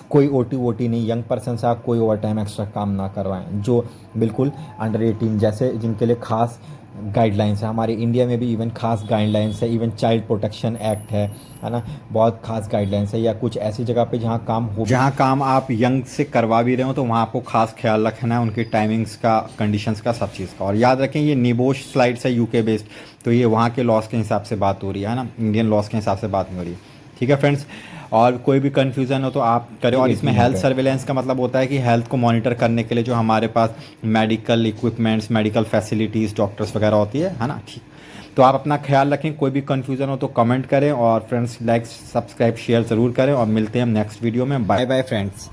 कोई ओटी वोटी नहीं, यंग पर्सन से आप कोई ओवर टाइम एक्स्ट्रा काम ना करवाएं, जो बिल्कुल अंडर 18 जैसे जिनके लिए खास गाइडलाइंस है। हमारे इंडिया में भी इवन खास गाइडलाइंस है, इवन चाइल्ड प्रोटेक्शन एक्ट है ना, बहुत खास गाइडलाइंस है। या कुछ ऐसी जगह पे जहाँ काम हो, जहाँ काम आप यंग से करवा भी रहे हो, तो वहाँ आपको खास ख्याल रखना है उनकी टाइमिंग्स का, कंडीशंस का, सब चीज़ का। और याद रखें ये निबोश स्लाइड्स है यूके बेस्ड, तो ये वहाँ के लॉस के हिसाब से बात हो रही है ना, इंडियन लॉस के हिसाब से बात नहीं हो रही है। ठीक है फ्रेंड्स, और कोई भी कन्फ्यूज़न हो तो आप करें। और इसमें हेल्थ सर्वेलेंस का मतलब होता है कि हेल्थ को मॉनिटर करने के लिए जो हमारे पास medical equipments, medical facilities, doctors वगैरह होती है ना, ठीक। तो आप अपना ख्याल रखें, कोई भी कन्फ्यूज़न हो तो कमेंट करें, और फ्रेंड्स लाइक सब्सक्राइब शेयर ज़रूर करें, और मिलते हैं हम नेक्स्ट वीडियो में। Bye bye friends.